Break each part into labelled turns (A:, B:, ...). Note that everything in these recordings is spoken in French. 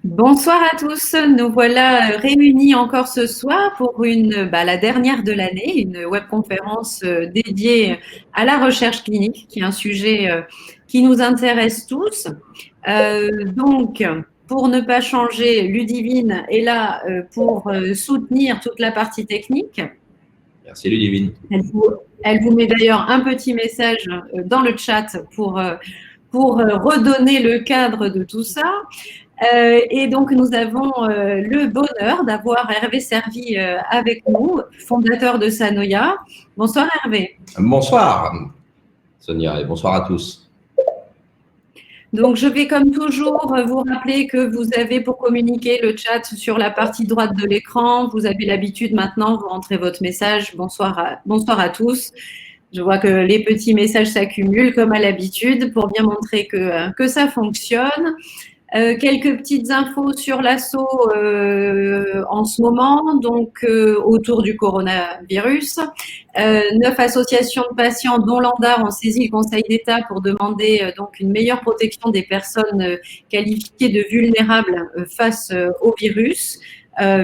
A: Bonsoir à tous, nous voilà réunis encore ce soir pour la dernière de l'année, une webconférence dédiée à la recherche clinique, qui est un sujet qui nous intéresse tous. Donc, pour ne pas changer, Ludivine est là pour soutenir toute la partie technique.
B: Merci Ludivine.
A: Elle vous, elle vous met d'ailleurs un petit message dans le chat pour redonner le cadre de tout ça. Et donc, nous avons le bonheur d'avoir Hervé Servi avec nous, fondateur de Sanoya. Bonsoir Hervé.
B: Bonsoir Sonia et bonsoir à tous.
A: Donc, je vais comme toujours vous rappeler que vous avez pour communiquer le chat sur la partie droite de l'écran. Vous avez l'habitude maintenant, vous rentrez votre message. Bonsoir à tous. Je vois que les petits messages s'accumulent comme à l'habitude pour bien montrer que ça fonctionne. Quelques petites infos sur l'assaut en ce moment, donc autour du coronavirus. 9 associations de patients, dont l'ANDAR, ont saisi le Conseil d'État pour demander donc une meilleure protection des personnes qualifiées de vulnérables face au virus.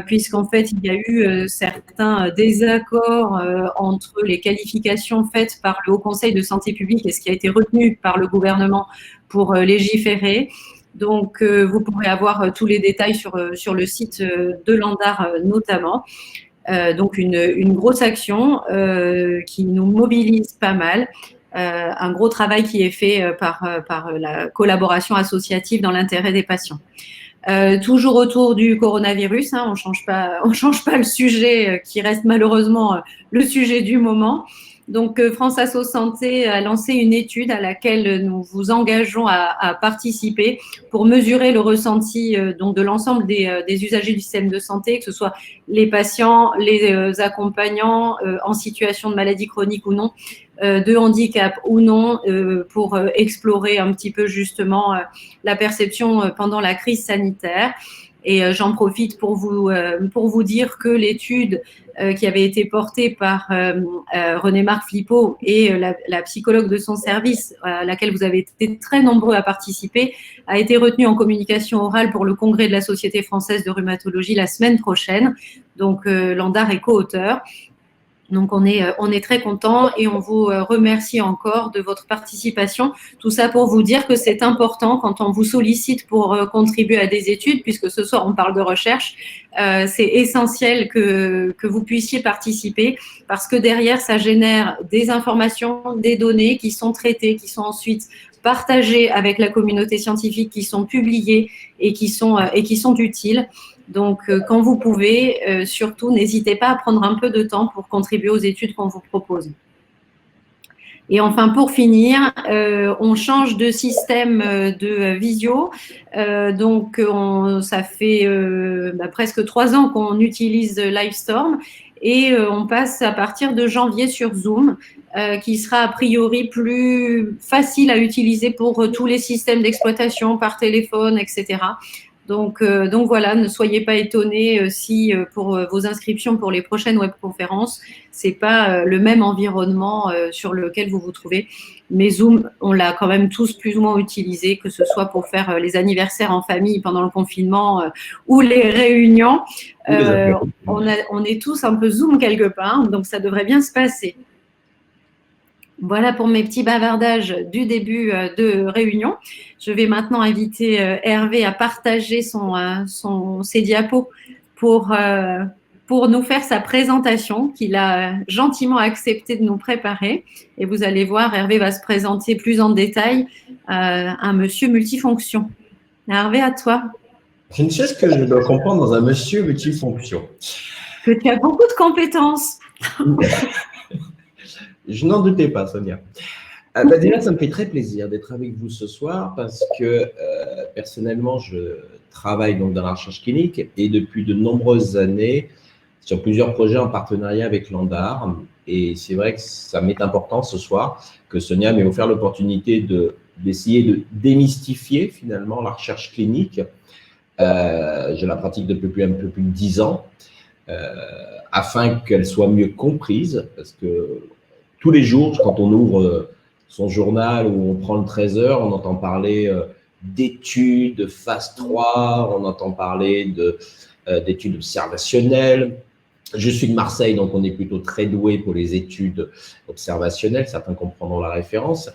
A: Puisqu'en fait, il y a eu certains désaccords entre les qualifications faites par le Haut Conseil de santé publique et ce qui a été retenu par le gouvernement pour légiférer. Donc, vous pourrez avoir tous les détails sur le site de l'ANDAR notamment. Donc, une grosse action qui nous mobilise pas mal. Un gros travail qui est fait par la collaboration associative dans l'intérêt des patients. Toujours autour du coronavirus, on change pas le sujet qui reste malheureusement le sujet du moment. Donc, France Asso Santé a lancé une étude à laquelle nous vous engageons à participer pour mesurer le ressenti donc de l'ensemble des usagers du système de santé, que ce soit les patients, les accompagnants en situation de maladie chronique ou non, de handicap ou non, pour explorer un petit peu justement la perception pendant la crise sanitaire. Et j'en profite pour vous dire que l'étude qui avait été portée par René-Marc Flippo et la psychologue de son service, à laquelle vous avez été très nombreux à participer, a été retenue en communication orale pour le congrès de la Société française de rhumatologie la semaine prochaine. Donc, l'ANDAR est co-auteur. Donc, on est très content et on vous remercie encore de votre participation. Tout ça pour vous dire que c'est important quand on vous sollicite pour contribuer à des études, puisque ce soir on parle de recherche, c'est essentiel que vous puissiez participer parce que derrière, ça génère des informations, des données qui sont traitées, qui sont ensuite partagées avec la communauté scientifique, qui sont publiées et qui sont utiles. Donc, quand vous pouvez, surtout, n'hésitez pas à prendre un peu de temps pour contribuer aux études qu'on vous propose. Et enfin, pour finir, on change de système de visio. Donc, ça fait presque 3 ans qu'on utilise Livestorm et on passe à partir de janvier sur Zoom, qui sera a priori plus facile à utiliser pour tous les systèmes d'exploitation par téléphone, etc. Donc voilà, ne soyez pas étonnés si pour vos inscriptions pour les prochaines webconférences, c'est pas le même environnement sur lequel vous vous trouvez. Mais Zoom, on l'a quand même tous plus ou moins utilisé, que ce soit pour faire les anniversaires en famille pendant le confinement ou les réunions. On est tous un peu Zoom quelque part, donc ça devrait bien se passer. Voilà pour mes petits bavardages du début de réunion. Je vais maintenant inviter Hervé à partager ses diapos pour nous faire sa présentation qu'il a gentiment accepté de nous préparer. Et vous allez voir, Hervé va se présenter plus en détail, un monsieur multifonction. Hervé, à toi.
B: Je ne sais ce que je dois comprendre dans un monsieur multifonction.
A: Que tu as beaucoup de compétences.
B: Je n'en doutais pas, Sonia. Déjà, ça me fait très plaisir d'être avec vous ce soir parce que personnellement, je travaille donc dans la recherche clinique et depuis de nombreuses années sur plusieurs projets en partenariat avec l'ANDAR. Et c'est vrai que ça m'est important ce soir que Sonia m'ait offert l'opportunité d'essayer de démystifier finalement la recherche clinique. Je la pratique depuis un peu plus de 10 ans afin qu'elle soit mieux comprise parce que tous les jours, quand on ouvre son journal ou on prend le 13h, on entend parler d'études de phase 3, on entend parler d'études observationnelles. Je suis de Marseille, donc on est plutôt très doué pour les études observationnelles, certains comprendront la référence.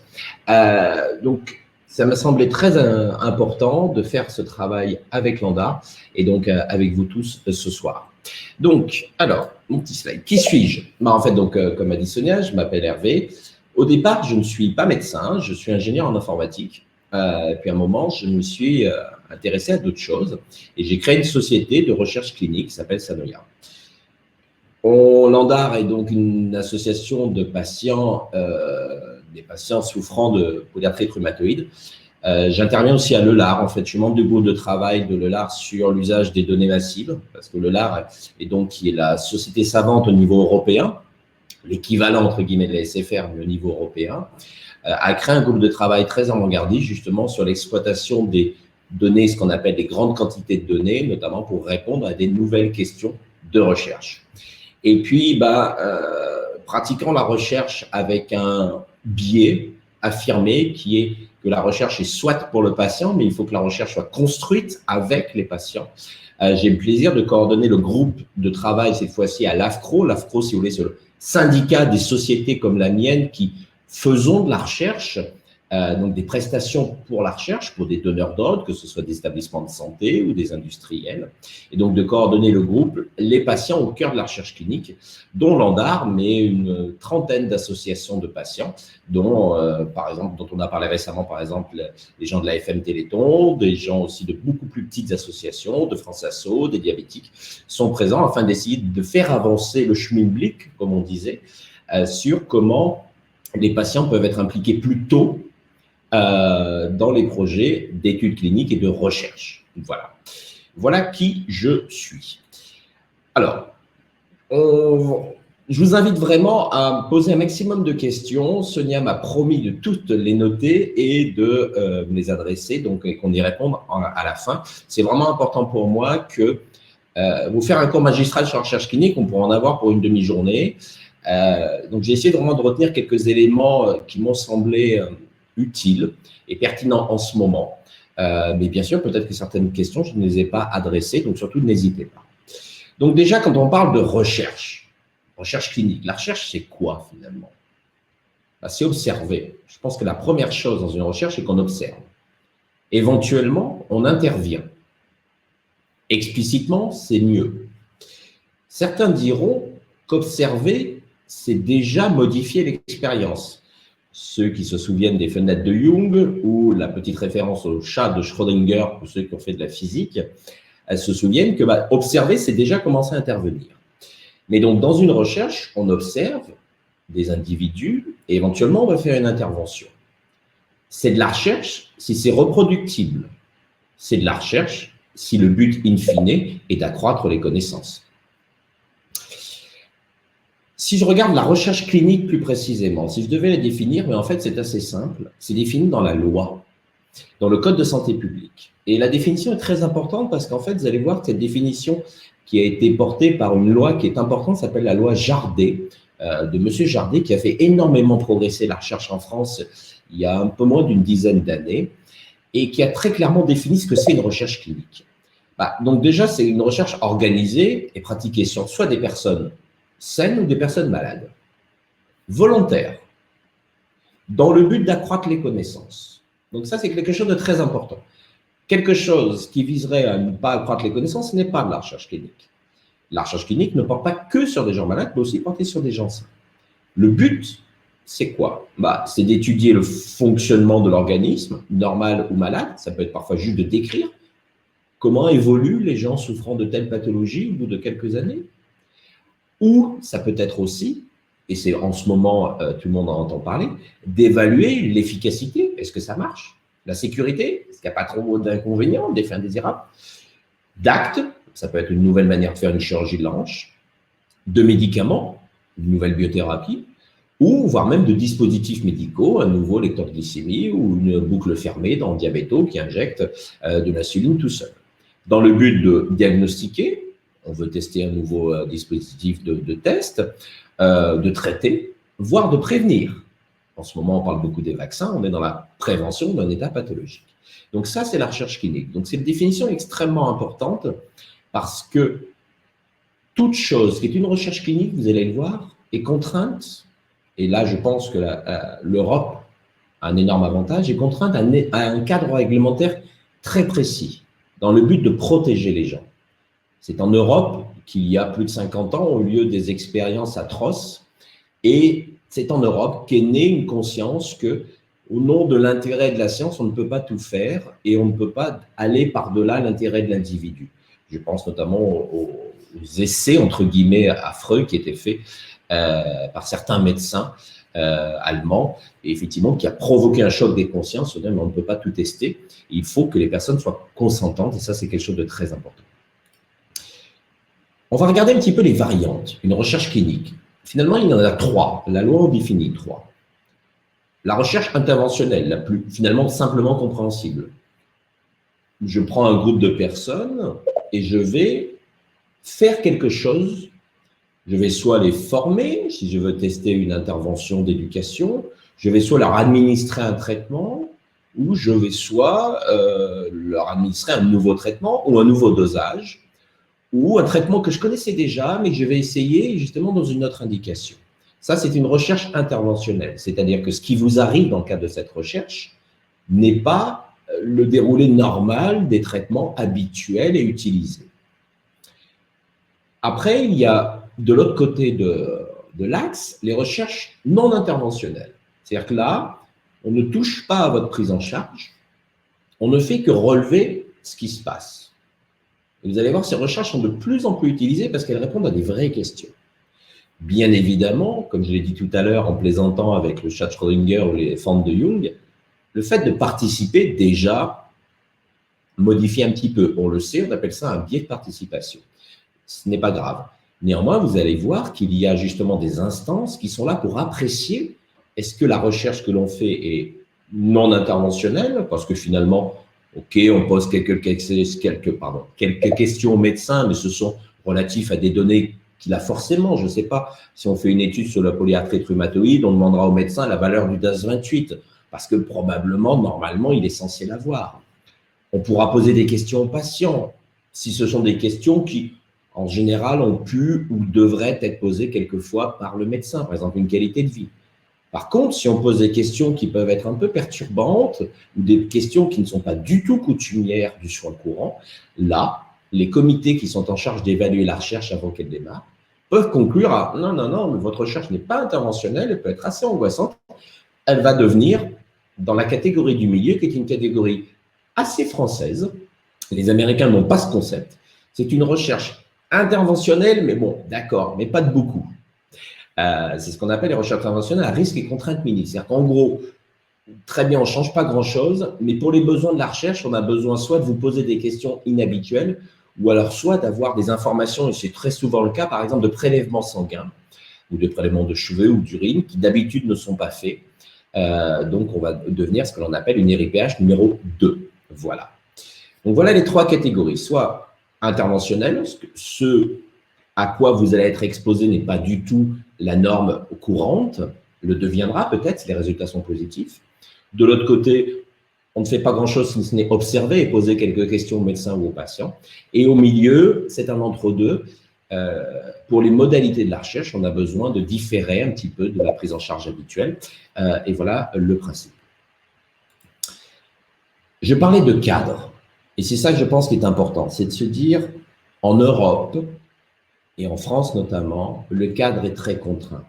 B: Donc, ça m'a semblé très important de faire ce travail avec l'ANDAR et donc avec vous tous ce soir. Donc, alors, mon petit slide. Qui suis-je? En fait, donc, comme a dit Sonia, je m'appelle Hervé. Au départ, je ne suis pas médecin, je suis ingénieur en informatique. Et puis à un moment, je me suis intéressé à d'autres choses et j'ai créé une société de recherche clinique qui s'appelle Sanoya. L'ANDAR est donc une association de patients, des patients souffrant de polyarthrite rhumatoïde. J'interviens aussi à l'ELAR, en fait, je suis membre du groupe de travail de l'ELAR sur l'usage des données massives, parce que l'ELAR est donc qui est la société savante au niveau européen, l'équivalent entre guillemets de la SFR, mais au niveau européen, a créé un groupe de travail très avant-gardiste justement sur l'exploitation des données, ce qu'on appelle des grandes quantités de données, notamment pour répondre à des nouvelles questions de recherche. Et puis, pratiquant la recherche avec un biais affirmé qui est que la recherche est soit pour le patient, mais il faut que la recherche soit construite avec les patients. J'ai le plaisir de coordonner le groupe de travail, cette fois-ci à l'AFCRO. L'AFCRO, si vous voulez, c'est le syndicat des sociétés comme la mienne qui faisons de la recherche, donc des prestations pour la recherche, pour des donneurs d'ordre, que ce soit des établissements de santé ou des industriels, et donc de coordonner le groupe, les patients au cœur de la recherche clinique, dont l'ANDAR, mais une trentaine d'associations de patients, dont, par exemple, dont on a parlé récemment, par exemple, les gens de la FM Téléthon, des gens aussi de beaucoup plus petites associations, de France Asso, des diabétiques, sont présents afin d'essayer de faire avancer le Schmilblick, comme on disait, sur comment les patients peuvent être impliqués plus tôt dans les projets d'études cliniques et de recherche. Voilà. Voilà qui je suis. Alors, je vous invite vraiment à poser un maximum de questions. Sonia m'a promis de toutes les noter et de me les adresser, donc qu'on y réponde à la fin. C'est vraiment important pour moi que vous faire un cours magistral sur la recherche clinique, on pourra en avoir pour une demi-journée. Donc, j'ai essayé vraiment de retenir quelques éléments qui m'ont semblé utiles et pertinents en ce moment. Mais bien sûr, peut-être que certaines questions, je ne les ai pas adressées, donc surtout, n'hésitez pas. Donc déjà, quand on parle de recherche clinique, la recherche, c'est quoi finalement? C'est observer. Je pense que la première chose dans une recherche, c'est qu'on observe. Éventuellement, on intervient. Explicitement, c'est mieux. Certains diront qu'observer, c'est déjà modifier l'expérience. Ceux qui se souviennent des fenêtres de Jung ou la petite référence au chat de Schrödinger, pour ceux qui ont fait de la physique, elles se souviennent que observer, c'est déjà commencer à intervenir. Mais donc, dans une recherche, on observe des individus et éventuellement, on va faire une intervention. C'est de la recherche si c'est reproductible. C'est de la recherche si le but in fine est d'accroître les connaissances. Si je regarde la recherche clinique plus précisément, si je devais la définir, mais en fait, c'est assez simple, c'est défini dans la loi, dans le Code de santé publique. Et la définition est très importante parce qu'en fait, vous allez voir que cette définition qui a été portée par une loi qui est importante s'appelle la loi Jardé, de M. Jardé, qui a fait énormément progresser la recherche en France il y a un peu moins d'une dizaine d'années et qui a très clairement défini ce que c'est une recherche clinique. Donc déjà, c'est une recherche organisée et pratiquée sur soit des personnes saines ou des personnes malades, volontaires, dans le but d'accroître les connaissances. Donc ça, c'est quelque chose de très important. Quelque chose qui viserait à ne pas accroître les connaissances, ce n'est pas de la recherche clinique. La recherche clinique ne porte pas que sur des gens malades, mais aussi porter sur des gens sains. Le but, c'est quoi? C'est d'étudier le fonctionnement de l'organisme, normal ou malade. Ça peut être parfois juste de décrire comment évoluent les gens souffrant de telle pathologie au bout de quelques années. Ou ça peut être aussi, et c'est en ce moment, tout le monde en entend parler, d'évaluer l'efficacité. Est-ce que ça marche? La sécurité, est-ce qu'il n'y a pas trop d'inconvénients, d'effets indésirables? D'actes, ça peut être une nouvelle manière de faire une chirurgie de la hanche, de médicaments, une nouvelle biothérapie, ou voire même de dispositifs médicaux, un nouveau lecteur de glycémie ou une boucle fermée dans le diabéto qui injecte de l'insuline tout seul. Dans le but de diagnostiquer, on veut tester un nouveau dispositif de test, de traiter, voire de prévenir. En ce moment, on parle beaucoup des vaccins, on est dans la prévention d'un état pathologique. Donc ça, c'est la recherche clinique. Donc c'est une définition extrêmement importante parce que toute chose qui est une recherche clinique, vous allez le voir, est contrainte, et là je pense que l'Europe a un énorme avantage, est contrainte à un cadre réglementaire très précis, dans le but de protéger les gens. C'est en Europe qu'il y a plus de 50 ans, au lieu des expériences atroces, et c'est en Europe qu'est née une conscience que, au nom de l'intérêt de la science, on ne peut pas tout faire et on ne peut pas aller par-delà l'intérêt de l'individu. Je pense notamment aux essais, entre guillemets, affreux qui étaient faits par certains médecins allemands, et effectivement, qui a provoqué un choc des consciences. On ne peut pas tout tester. Il faut que les personnes soient consentantes, et ça, c'est quelque chose de très important. On va regarder un petit peu les variantes, une recherche clinique. Finalement, il y en a 3. La loi en définit 3. La recherche interventionnelle, la plus finalement simplement compréhensible. Je prends un groupe de personnes et je vais faire quelque chose. Je vais soit les former, si je veux tester une intervention d'éducation, je vais soit leur administrer un traitement, ou je vais soit leur administrer un nouveau traitement ou un nouveau dosage, ou un traitement que je connaissais déjà, mais que je vais essayer justement dans une autre indication. Ça, c'est une recherche interventionnelle, c'est-à-dire que ce qui vous arrive dans le cadre de cette recherche n'est pas le déroulé normal des traitements habituels et utilisés. Après, il y a de l'autre côté de l'axe les recherches non interventionnelles. C'est-à-dire que là, on ne touche pas à votre prise en charge, on ne fait que relever ce qui se passe. Et vous allez voir, ces recherches sont de plus en plus utilisées parce qu'elles répondent à des vraies questions. Bien évidemment, comme je l'ai dit tout à l'heure en plaisantant avec le chat Schrödinger ou les fentes de Jung, le fait de participer déjà modifie un petit peu. On le sait, on appelle ça un biais de participation. Ce n'est pas grave. Néanmoins, vous allez voir qu'il y a justement des instances qui sont là pour apprécier est-ce que la recherche que l'on fait est non interventionnelle, parce que finalement, ok, on pose quelques questions aux médecins, mais ce sont relatifs à des données qu'il a forcément. Je ne sais pas, si on fait une étude sur la polyarthrite rhumatoïde, on demandera au médecin la valeur du DAS28, parce que probablement, normalement, il est censé l'avoir. On pourra poser des questions aux patients, si ce sont des questions qui, en général, ont pu ou devraient être posées quelquefois par le médecin, par exemple une qualité de vie. Par contre, si on pose des questions qui peuvent être un peu perturbantes ou des questions qui ne sont pas du tout coutumières du soin courant, là, les comités qui sont en charge d'évaluer la recherche avant qu'elle démarre peuvent conclure à « non, votre recherche n'est pas interventionnelle, elle peut être assez angoissante, elle va devenir dans la catégorie du milieu qui est une catégorie assez française. Les Américains n'ont pas ce concept. C'est une recherche interventionnelle, mais bon, d'accord, mais pas de beaucoup. C'est ce qu'on appelle les recherches interventionnelles à risque et contraintes minimes. C'est-à-dire qu'en gros, très bien, on ne change pas grand-chose, mais pour les besoins de la recherche, on a besoin soit de vous poser des questions inhabituelles, ou alors soit d'avoir des informations, et c'est très souvent le cas, par exemple, de prélèvements sanguins, ou de prélèvements de cheveux ou d'urine, qui d'habitude ne sont pas faits. Donc, on va devenir ce que l'on appelle une RIPH numéro 2. Voilà. Donc, voilà les 3 catégories. Soit interventionnelles, ce à quoi vous allez être exposé n'est pas du tout la norme courante, le deviendra peut-être si les résultats sont positifs. De l'autre côté, on ne fait pas grand-chose si ce n'est observer et poser quelques questions aux médecins ou aux patients. Et au milieu, c'est un entre-deux. Pour les modalités de la recherche, on a besoin de différer un petit peu de la prise en charge habituelle. Et voilà le principe. Je parlais de cadre. Et c'est ça que je pense qui est important. C'est de se dire, en Europe, et en France notamment, le cadre est très contraint.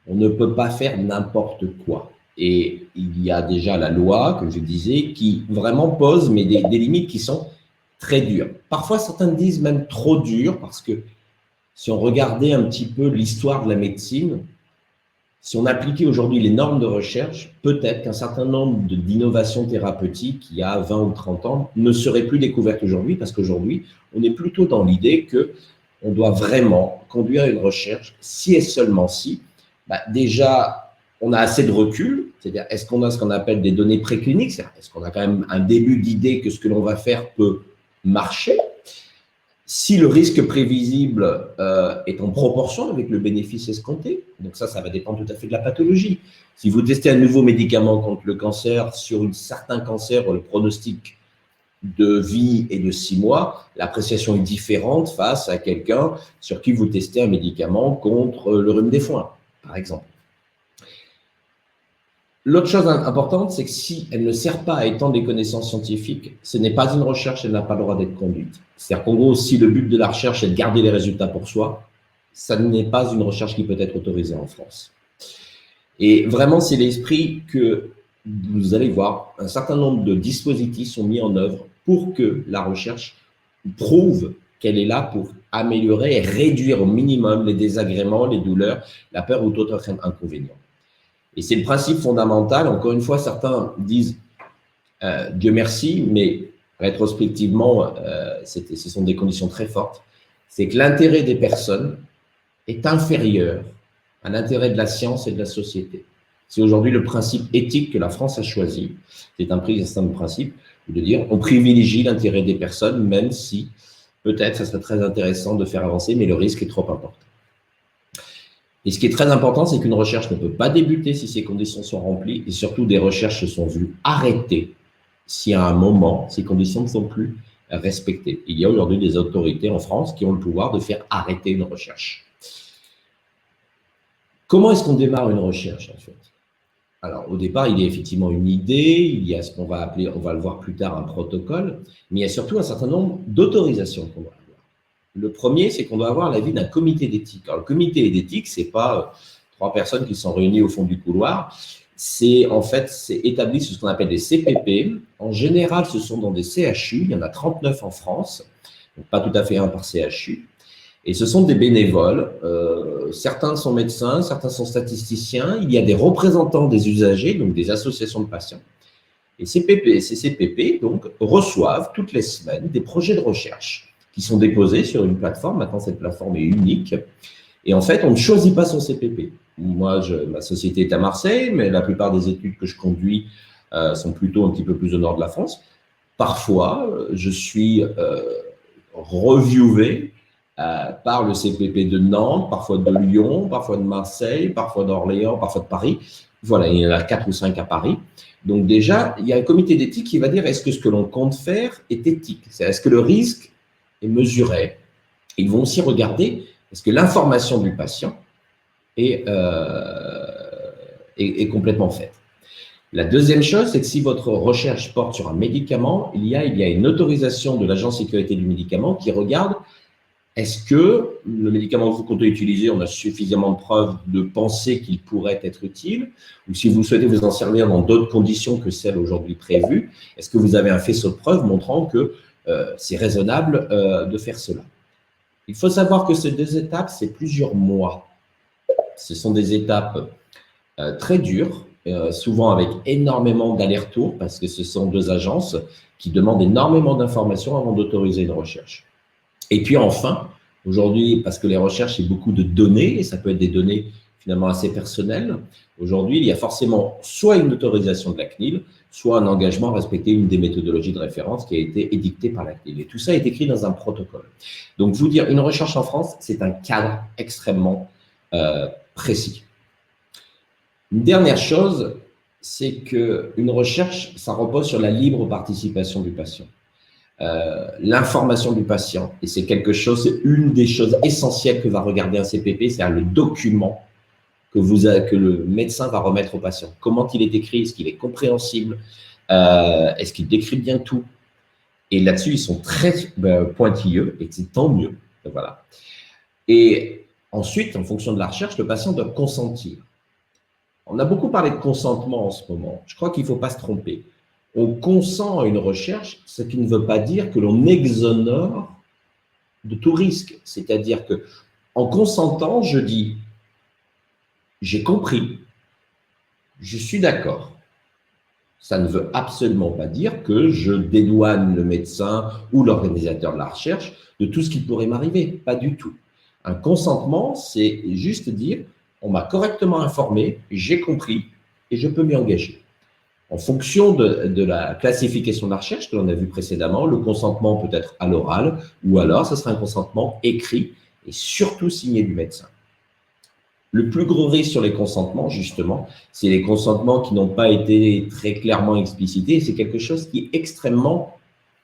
B: On ne peut pas faire n'importe quoi. Et il y a déjà la loi, comme je disais, qui vraiment pose mais des limites qui sont très dures. Parfois, certains disent même trop dures, parce que si on regardait un petit peu l'histoire de la médecine, si on appliquait aujourd'hui les normes de recherche, peut-être qu'un certain nombre d'innovations thérapeutiques, il y a 20 ou 30 ans, ne seraient plus découvertes aujourd'hui, parce qu'aujourd'hui, on est plutôt dans l'idée que on doit vraiment conduire une recherche si et seulement si, déjà, on a assez de recul, c'est-à-dire est-ce qu'on a ce qu'on appelle des données précliniques, c'est-à-dire est-ce qu'on a quand même un début d'idée que ce que l'on va faire peut marcher. Si le risque prévisible est en proportion avec le bénéfice escompté, donc ça va dépendre tout à fait de la pathologie. Si vous testez un nouveau médicament contre le cancer, sur un certain cancer, le pronostic de vie est de 6 mois, l'appréciation est différente face à quelqu'un sur qui vous testez un médicament contre le rhume des foins, par exemple. L'autre chose importante, c'est que si elle ne sert pas à étendre les connaissances scientifiques, ce n'est pas une recherche, elle n'a pas le droit d'être conduite. C'est-à-dire qu'en gros, si le but de la recherche est de garder les résultats pour soi, ça n'est pas une recherche qui peut être autorisée en France. Et vraiment, c'est l'esprit que vous allez voir, un certain nombre de dispositifs sont mis en œuvre pour que la recherche prouve qu'elle est là pour améliorer et réduire au minimum les désagréments, les douleurs, la peur ou d'autres inconvénients. Et c'est le principe fondamental. Encore une fois, certains disent Dieu merci, mais rétrospectivement, ce sont des conditions très fortes. C'est que l'intérêt des personnes est inférieur à l'intérêt de la science et de la société. C'est aujourd'hui le principe éthique que la France a choisi. C'est un principe de dire on privilégie l'intérêt des personnes, même si peut-être ça serait très intéressant de faire avancer, mais le risque est trop important. Et ce qui est très important, c'est qu'une recherche ne peut pas débuter si ces conditions sont remplies, et surtout des recherches se sont vues arrêter si à un moment, ces conditions ne sont plus respectées. Il y a aujourd'hui des autorités en France qui ont le pouvoir de faire arrêter une recherche. Comment est-ce qu'on démarre une recherche, en fait? Alors, au départ, il y a effectivement une idée, il y a ce qu'on va appeler, on va le voir plus tard, un protocole, mais il y a surtout un certain nombre d'autorisations qu'on doit avoir. Le premier, c'est qu'on doit avoir l'avis d'un comité d'éthique. Alors, le comité d'éthique, ce n'est pas 3 personnes qui sont réunies au fond du couloir, c'est établi sur ce qu'on appelle des CPP. En général, ce sont dans des CHU, il y en a 39 en France, donc pas tout à fait un par CHU. Et ce sont des bénévoles, certains sont médecins, certains sont statisticiens, il y a des représentants des usagers, donc des associations de patients. Et ces CPP donc, reçoivent toutes les semaines des projets de recherche qui sont déposés sur une plateforme. Maintenant, cette plateforme est unique. Et en fait, on ne choisit pas son CPP. Moi, ma société est à Marseille, mais la plupart des études que je conduis sont plutôt un petit peu plus au nord de la France. Parfois, je suis reviewé par le CPP de Nantes, parfois de Lyon, parfois de Marseille, parfois d'Orléans, parfois de Paris. Voilà, il y en a 4 ou 5 à Paris. Donc déjà, il y a un comité d'éthique qui va dire est-ce que ce que l'on compte faire est éthique? Est-ce que le risque est mesuré? Ils vont aussi regarder est-ce que l'information du patient est complètement faite. La deuxième chose, c'est que si votre recherche porte sur un médicament, il y a une autorisation de l'Agence de sécurité du médicament qui regarde est-ce que le médicament que vous comptez utiliser, on a suffisamment de preuves de penser qu'il pourrait être utile, ou si vous souhaitez vous en servir dans d'autres conditions que celles aujourd'hui prévues, est-ce que vous avez un faisceau de preuves montrant que c'est raisonnable de faire cela? Il faut savoir que ces 2 étapes, c'est plusieurs mois. Ce sont des étapes très dures, souvent avec énormément d'allers-retours, parce que ce sont 2 agences qui demandent énormément d'informations avant d'autoriser une recherche. Et puis enfin, aujourd'hui, parce que les recherches, c'est beaucoup de données, et ça peut être des données finalement assez personnelles, aujourd'hui, il y a forcément soit une autorisation de la CNIL, soit un engagement à respecter une des méthodologies de référence qui a été édictée par la CNIL. Et tout ça est écrit dans un protocole. Donc, vous dire, une recherche en France, c'est un cadre extrêmement précis. Une dernière chose, c'est qu'une recherche, ça repose sur la libre participation du patient. L'information du patient, et c'est une des choses essentielles que va regarder un CPP, c'est le document que le médecin va remettre au patient. Comment il est écrit, est-ce qu'il est compréhensible, est-ce qu'il décrit bien tout? Et là-dessus, ils sont très pointilleux, et c'est tant mieux. Voilà. Et ensuite, en fonction de la recherche, le patient doit consentir. On a beaucoup parlé de consentement en ce moment. Je crois qu'il ne faut pas se tromper. On consent à une recherche, ce qui ne veut pas dire que l'on exonère de tout risque. C'est-à-dire que, en consentant, je dis j'ai compris, je suis d'accord. Ça ne veut absolument pas dire que je dédouane le médecin ou l'organisateur de la recherche de tout ce qui pourrait m'arriver. Pas du tout. Un consentement, c'est juste dire on m'a correctement informé, j'ai compris et je peux m'y engager. En fonction de la classification de la recherche que l'on a vu précédemment, le consentement peut être à l'oral ou alors ce sera un consentement écrit et surtout signé du médecin. Le plus gros risque sur les consentements, justement, c'est les consentements qui n'ont pas été très clairement explicités. C'est quelque chose qui est extrêmement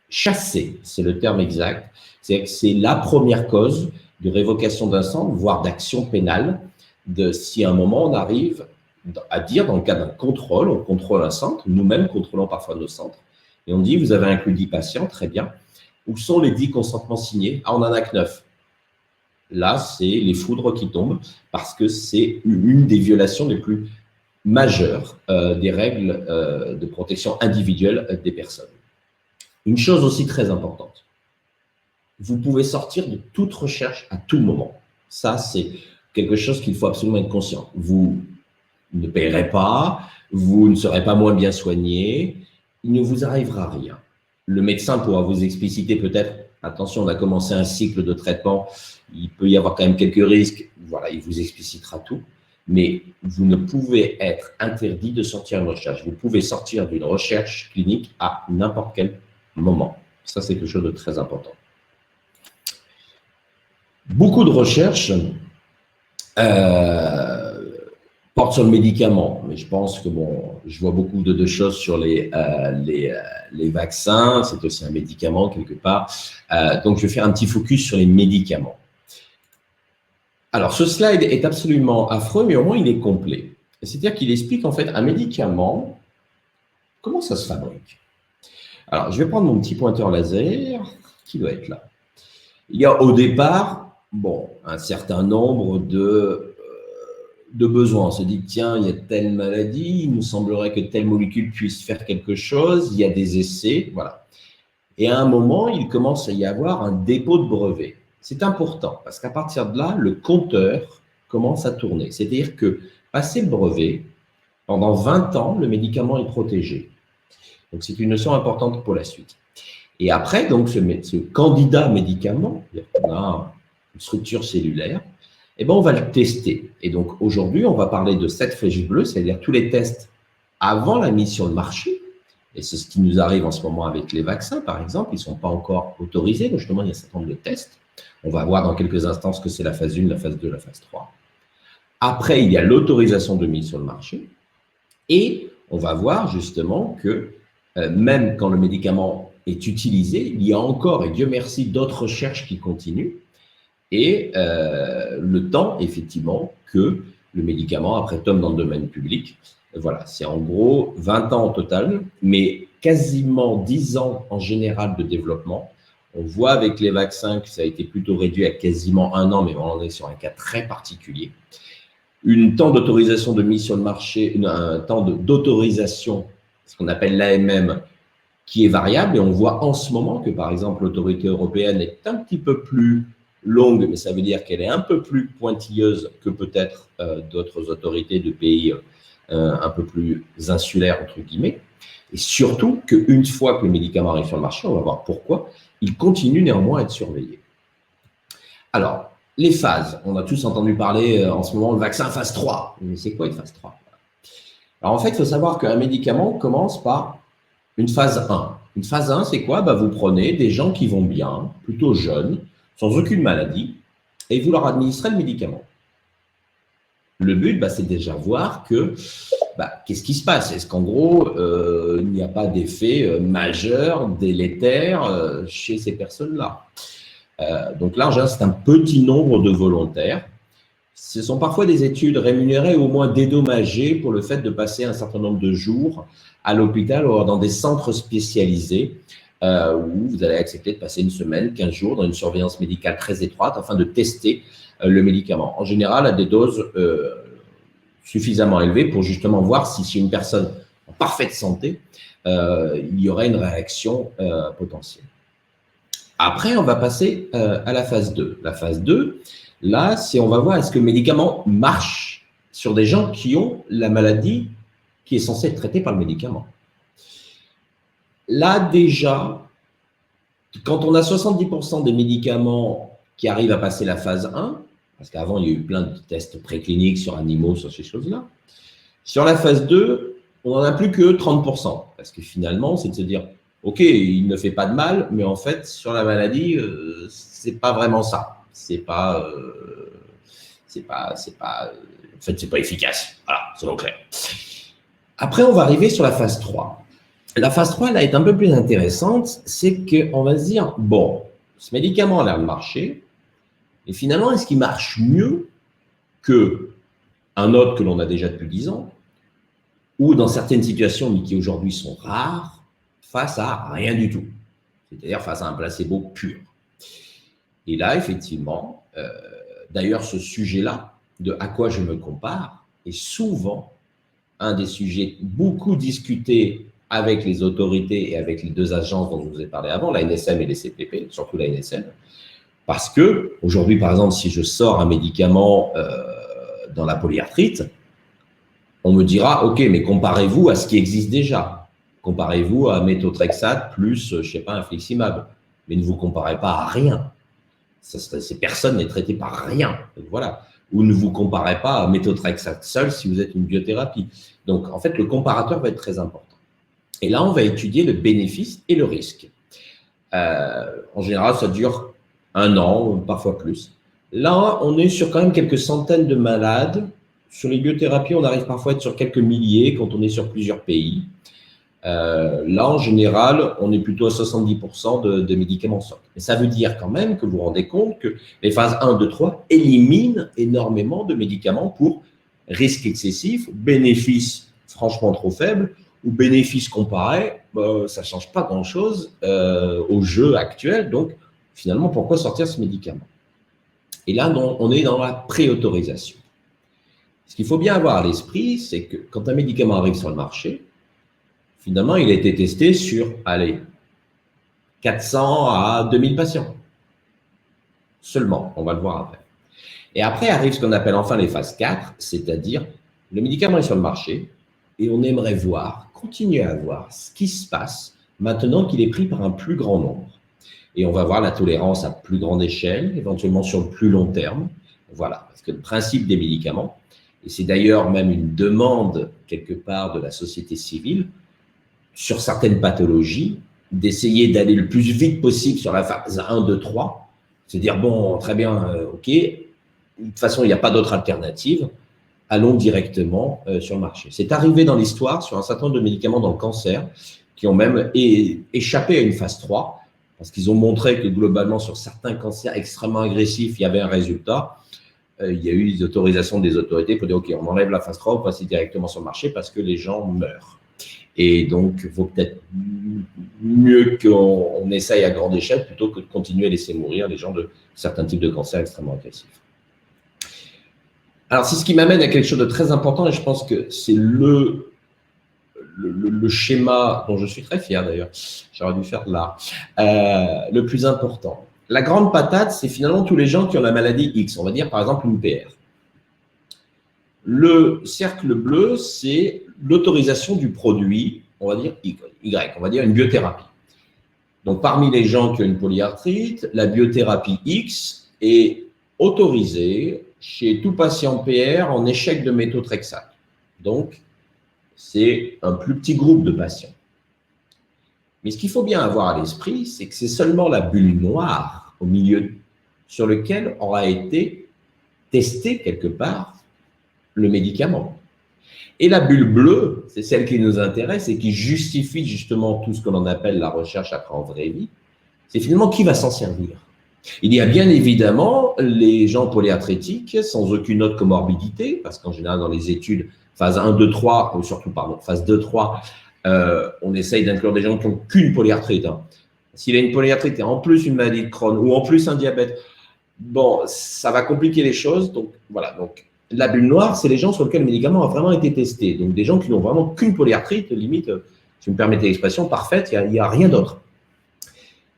B: chassé, c'est le terme exact. C'est-à-dire que c'est la première cause de révocation d'un centre, voire d'action pénale, si à un moment on arrive à dire, dans le cas d'un contrôle, on contrôle un centre, nous-mêmes contrôlons parfois nos centres, et on dit, vous avez inclus 10 patients, très bien. Où sont les 10 consentements signés? Ah, on n'en a que 9. Là, c'est les foudres qui tombent, parce que c'est une des violations les plus majeures des règles de protection individuelle des personnes. Une chose aussi très importante, vous pouvez sortir de toute recherche à tout moment. Ça, c'est quelque chose qu'il faut absolument être conscient. Vous ne payerez pas, vous ne serez pas moins bien soigné, il ne vous arrivera rien. Le médecin pourra vous expliciter peut-être, attention, on a commencé un cycle de traitement, il peut y avoir quand même quelques risques, voilà, il vous explicitera tout, mais vous ne pouvez être interdit de sortir d'une recherche. Vous pouvez sortir d'une recherche clinique à n'importe quel moment. Ça, c'est quelque chose de très important. Beaucoup de recherches portent sur le médicament, mais je pense que, bon, je vois beaucoup de choses sur les vaccins, c'est aussi un médicament quelque part. Donc, je vais faire un petit focus sur les médicaments. Alors, ce slide est absolument affreux, mais au moins il est complet. C'est-à-dire qu'il explique en fait un médicament, comment ça se fabrique. Alors, je vais prendre mon petit pointeur laser, qui doit être là. Il y a au départ, bon, un certain nombre de besoins. On se dit, tiens, il y a telle maladie, il nous semblerait que telle molécule puisse faire quelque chose, il y a des essais, voilà. Et à un moment, il commence à y avoir un dépôt de brevet. C'est important, parce qu'à partir de là, le compteur commence à tourner. C'est-à-dire que, passé le brevet, pendant 20 ans, le médicament est protégé. Donc, c'est une notion importante pour la suite. Et après, donc, ce candidat médicament, on a une structure cellulaire, eh ben, on va le tester. Et donc, aujourd'hui, on va parler de 7 flèches bleues, c'est-à-dire tous les tests avant la mise sur le marché. Et c'est ce qui nous arrive en ce moment avec les vaccins, par exemple. Ils ne sont pas encore autorisés. Donc, justement, il y a un certain nombre de tests. On va voir dans quelques instants ce que c'est la phase 1, la phase 2, la phase 3. Après, il y a l'autorisation de mise sur le marché. Et on va voir justement que même quand le médicament est utilisé, il y a encore, et Dieu merci, d'autres recherches qui continuent. Et le temps, effectivement, que le médicament, après, tombe dans le domaine public. Voilà, c'est en gros 20 ans au total, mais quasiment 10 ans en général de développement. On voit avec les vaccins que ça a été plutôt réduit à quasiment 1 an, mais on est sur un cas très particulier. Un temps d'autorisation de mise sur le marché, un temps d'autorisation, ce qu'on appelle l'AMM, qui est variable. Et on voit en ce moment que, par exemple, l'autorité européenne est un petit peu plus longue, mais ça veut dire qu'elle est un peu plus pointilleuse que peut-être d'autres autorités de pays un peu plus insulaires, entre guillemets. Et surtout qu'une fois que le médicament arrive sur le marché, on va voir pourquoi, il continue néanmoins à être surveillé. Alors, les phases. On a tous entendu parler en ce moment le vaccin phase 3. Mais c'est quoi une phase 3? Alors, en fait, il faut savoir qu'un médicament commence par une phase 1. Une phase 1, c'est quoi? Vous prenez des gens qui vont bien, plutôt jeunes, sans aucune maladie, et vous leur administrez le médicament. Le but, c'est déjà voir que, qu'est-ce qui se passe? Est-ce qu'en gros, il n'y a pas d'effet majeur, délétère chez ces personnes-là? Donc là, c'est un petit nombre de volontaires. Ce sont parfois des études rémunérées ou au moins dédommagées pour le fait de passer un certain nombre de jours à l'hôpital ou dans des centres spécialisés où vous allez accepter de passer une semaine, 15 jours dans une surveillance médicale très étroite afin de tester le médicament. En général, à des doses suffisamment élevées pour justement voir si chez une personne en parfaite santé, il y aurait une réaction potentielle. Après, on va passer à la phase 2. La phase 2, là, on va voir est-ce que le médicament marche sur des gens qui ont la maladie qui est censée être traitée par le médicament. Là, déjà, quand on a 70% des médicaments qui arrivent à passer la phase 1, parce qu'avant, il y a eu plein de tests précliniques sur animaux, sur ces choses-là, sur la phase 2, on n'en a plus que 30%. Parce que finalement, c'est de se dire, OK, il ne fait pas de mal, mais en fait, sur la maladie, c'est pas vraiment ça. C'est pas, en fait, c'est pas efficace. Voilà, c'est clair. Après, on va arriver sur la phase 3. La phase 3, elle est un peu plus intéressante, c'est qu'on va se dire, bon, ce médicament a l'air de marcher, et finalement, est-ce qu'il marche mieux qu'un autre que l'on a déjà depuis 10 ans, ou dans certaines situations, mais qui aujourd'hui sont rares, face à rien du tout, c'est-à-dire face à un placebo pur. Et là, effectivement, d'ailleurs, ce sujet-là, de à quoi je me compare, est souvent un des sujets beaucoup discutés avec les autorités et avec les deux agences dont je vous ai parlé avant, la NSM et les CPP, surtout la NSM, parce que aujourd'hui, par exemple, si je sors un médicament dans la polyarthrite, on me dira, OK, mais comparez-vous à ce qui existe déjà. Comparez-vous à méthotrexate plus, je ne sais pas, infliximab. Mais ne vous comparez pas à rien. Ces personnes n'est traitée par rien. Donc, voilà. Ou ne vous comparez pas à méthotrexate seul si vous êtes une biothérapie. Donc, en fait, le comparateur va être très important. Et là, on va étudier le bénéfice et le risque. En général, ça dure 1 an, parfois plus. Là, on est sur quand même quelques centaines de malades. Sur les biothérapies, on arrive parfois à être sur quelques milliers quand on est sur plusieurs pays. Là, en général, on est plutôt à 70% de médicaments socle. Mais ça veut dire quand même que vous vous rendez compte que les phases 1, 2, 3 éliminent énormément de médicaments pour risque excessif, bénéfice franchement trop faible, ou bénéfice comparé, ça ne change pas grand-chose au jeu actuel. Donc, finalement, pourquoi sortir ce médicament? Et là, on est dans la préautorisation. Ce qu'il faut bien avoir à l'esprit, c'est que quand un médicament arrive sur le marché, finalement, il a été testé sur, 400 à 2000 patients. Seulement, on va le voir après. Et après arrive ce qu'on appelle enfin les phases 4, c'est-à-dire le médicament est sur le marché et on aimerait voir, continuer à voir ce qui se passe maintenant qu'il est pris par un plus grand nombre. Et on va voir la tolérance à plus grande échelle, éventuellement sur le plus long terme. Voilà, parce que le principe des médicaments, et c'est d'ailleurs même une demande quelque part de la société civile, sur certaines pathologies, d'essayer d'aller le plus vite possible sur la phase 1, 2, 3, se dire, bon, très bien, OK, de toute façon, il n'y a pas d'autre alternative, allons directement sur le marché. C'est arrivé dans l'histoire sur un certain nombre de médicaments dans le cancer qui ont même échappé à une phase 3, parce qu'ils ont montré que globalement, sur certains cancers extrêmement agressifs, il y avait un résultat. Il y a eu des autorisations des autorités pour dire, OK, on enlève la phase 3, on passe directement sur le marché parce que les gens meurent. Et donc, il vaut peut-être mieux qu'on essaye à grande échelle plutôt que de continuer à laisser mourir les gens de certains types de cancers extrêmement agressifs. Alors, c'est ce qui m'amène à quelque chose de très important et je pense que c'est le schéma dont je suis très fier d'ailleurs, j'aurais dû faire là, le plus important. La grande patate, c'est finalement tous les gens qui ont la maladie X, on va dire par exemple une PR. Le cercle bleu, c'est l'autorisation du produit, on va dire Y, on va dire une biothérapie. Donc, parmi les gens qui ont une polyarthrite, la biothérapie X est autorisée chez tout patient PR en échec de méthotrexate. Donc, c'est un plus petit groupe de patients. Mais ce qu'il faut bien avoir à l'esprit, c'est que c'est seulement la bulle noire au milieu sur lequel aura été testé quelque part le médicament. Et la bulle bleue, c'est celle qui nous intéresse et qui justifie justement tout ce que l'on appelle la recherche après en vraie vie. C'est finalement qui va s'en servir. Il y a bien évidemment les gens polyarthrétiques sans aucune autre comorbidité, parce qu'en général dans les études phase 1, 2, 3, ou surtout pardon, phase 2, 3, on essaye d'inclure des gens qui n'ont qu'une polyarthrite. S'il a une polyarthrite et en plus une maladie de Crohn ou en plus un diabète, bon, ça va compliquer les choses. Donc voilà, donc la bulle noire, c'est les gens sur lesquels le médicament a vraiment été testé. Donc, des gens qui n'ont vraiment qu'une polyarthrite, limite, si vous me permettez l'expression, parfaite, il n'y a rien d'autre.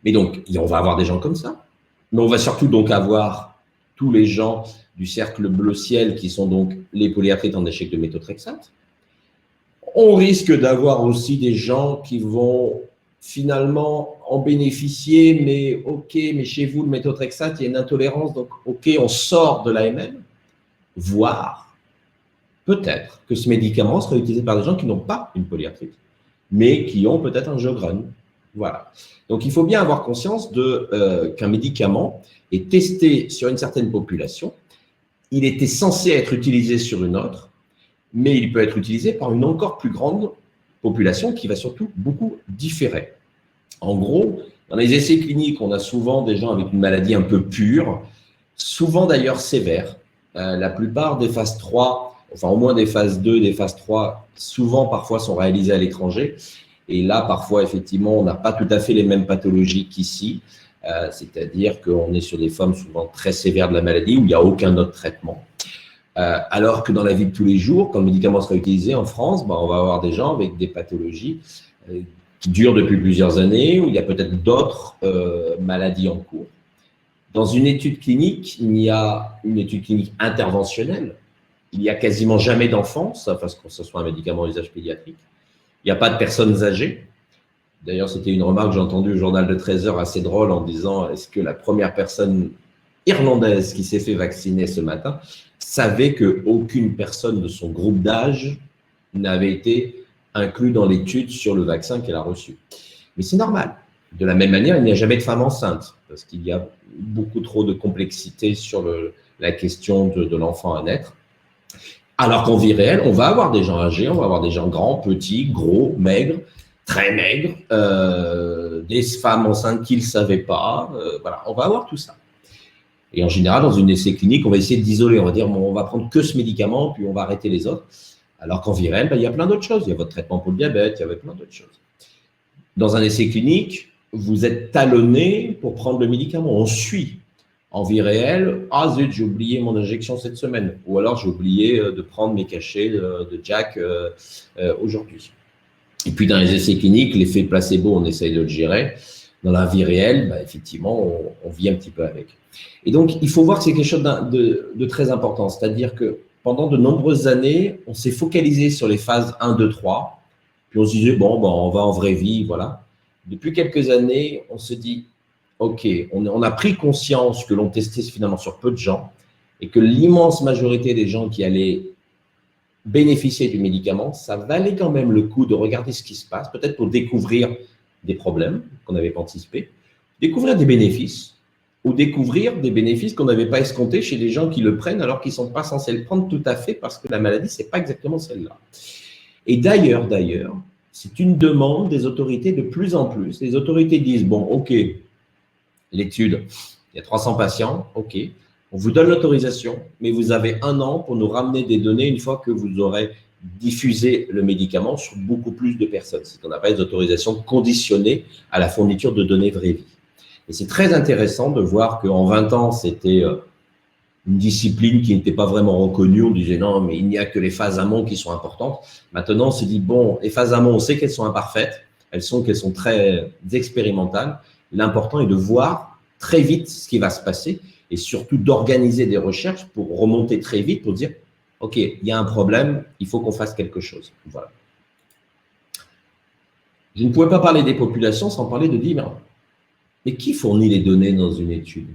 B: Mais donc, on va avoir des gens comme ça. Mais on va surtout donc avoir tous les gens du cercle bleu ciel qui sont donc les polyarthrites en échec de méthotrexate. On risque d'avoir aussi des gens qui vont finalement en bénéficier, mais OK, mais chez vous, le méthotrexate, il y a une intolérance, donc OK, on sort de l'AMM. Voire, peut-être que ce médicament sera utilisé par des gens qui n'ont pas une polyarthrite, mais qui ont peut-être un Sjögren. Voilà. Donc, il faut bien avoir conscience qu'un médicament est testé sur une certaine population. Il était censé être utilisé sur une autre, mais il peut être utilisé par une encore plus grande population qui va surtout beaucoup différer. En gros, dans les essais cliniques, on a souvent des gens avec une maladie un peu pure, souvent d'ailleurs sévère. La plupart des phases 3, enfin au moins des phases 2, des phases 3, souvent parfois sont réalisées à l'étranger. Et là, parfois, effectivement, on n'a pas tout à fait les mêmes pathologies qu'ici. C'est-à-dire qu'on est sur des formes souvent très sévères de la maladie où il n'y a aucun autre traitement. Alors que dans la vie de tous les jours, quand le médicament sera utilisé en France, on va avoir des gens avec des pathologies qui durent depuis plusieurs années, où il y a peut-être d'autres maladies en cours. Dans une étude clinique, il y a une étude clinique interventionnelle. Il n'y a quasiment jamais d'enfants, parce que ce soit un médicament à usage pédiatrique. Il n'y a pas de personnes âgées. D'ailleurs, c'était une remarque que j'ai entendue au journal de 13h assez drôle en disant « Est-ce que la première personne irlandaise qui s'est fait vacciner ce matin savait qu'aucune personne de son groupe d'âge n'avait été inclus dans l'étude sur le vaccin qu'elle a reçu ?» Mais c'est normal. De la même manière, il n'y a jamais de femme enceinte parce qu'il y a beaucoup trop de complexité sur la question de l'enfant à naître. Alors qu'en vie réelle, on va avoir des gens âgés, on va avoir des gens grands, petits, gros, maigres, très maigres, des femmes enceintes qui ne le savaient pas. Voilà, on va avoir tout ça. Et en général, dans une essai clinique, on va essayer d'isoler. On va dire, bon, on va prendre que ce médicament, puis on va arrêter les autres. Alors qu'en vie réelle, il y a plein d'autres choses. Il y a votre traitement pour le diabète, il y a plein d'autres choses. Dans un essai clinique, vous êtes talonné pour prendre le médicament. On suit. En vie réelle, ah zut, j'ai oublié mon injection cette semaine. Ou alors, j'ai oublié de prendre mes cachets de Jack aujourd'hui. Et puis, dans les essais cliniques, l'effet placebo, on essaye de le gérer. Dans la vie réelle, effectivement, on vit un petit peu avec. Et donc, il faut voir que c'est quelque chose de très important. C'est-à-dire que pendant de nombreuses années, on s'est focalisé sur les phases 1, 2, 3. Puis on se disait, bon, on va en vraie vie, voilà. Depuis quelques années, on se dit, OK, on a pris conscience que l'on testait finalement sur peu de gens et que l'immense majorité des gens qui allaient bénéficier du médicament, ça valait quand même le coup de regarder ce qui se passe, peut-être pour découvrir des problèmes qu'on n'avait pas anticipés, découvrir des bénéfices ou découvrir des bénéfices qu'on n'avait pas escomptés chez des gens qui le prennent alors qu'ils ne sont pas censés le prendre tout à fait parce que la maladie, ce n'est pas exactement celle-là. Et d'ailleurs, c'est une demande des autorités de plus en plus. Les autorités disent, bon, OK, l'étude, il y a 300 patients, OK, on vous donne l'autorisation, mais vous avez 1 an pour nous ramener des données une fois que vous aurez diffusé le médicament sur beaucoup plus de personnes. C'est ce qu'on appelle des autorisations conditionnées à la fourniture de données vraie vie. Et c'est très intéressant de voir qu'en 20 ans, c'était une discipline qui n'était pas vraiment reconnue. On disait non, mais il n'y a que les phases amont qui sont importantes. Maintenant, on se dit, bon, les phases amont, on sait qu'elles sont imparfaites, qu'elles sont très expérimentales. L'important est de voir très vite ce qui va se passer et surtout d'organiser des recherches pour remonter très vite pour dire, OK, il y a un problème, il faut qu'on fasse quelque chose. Voilà. Je ne pouvais pas parler des populations sans parler de dire, mais qui fournit les données dans une étude?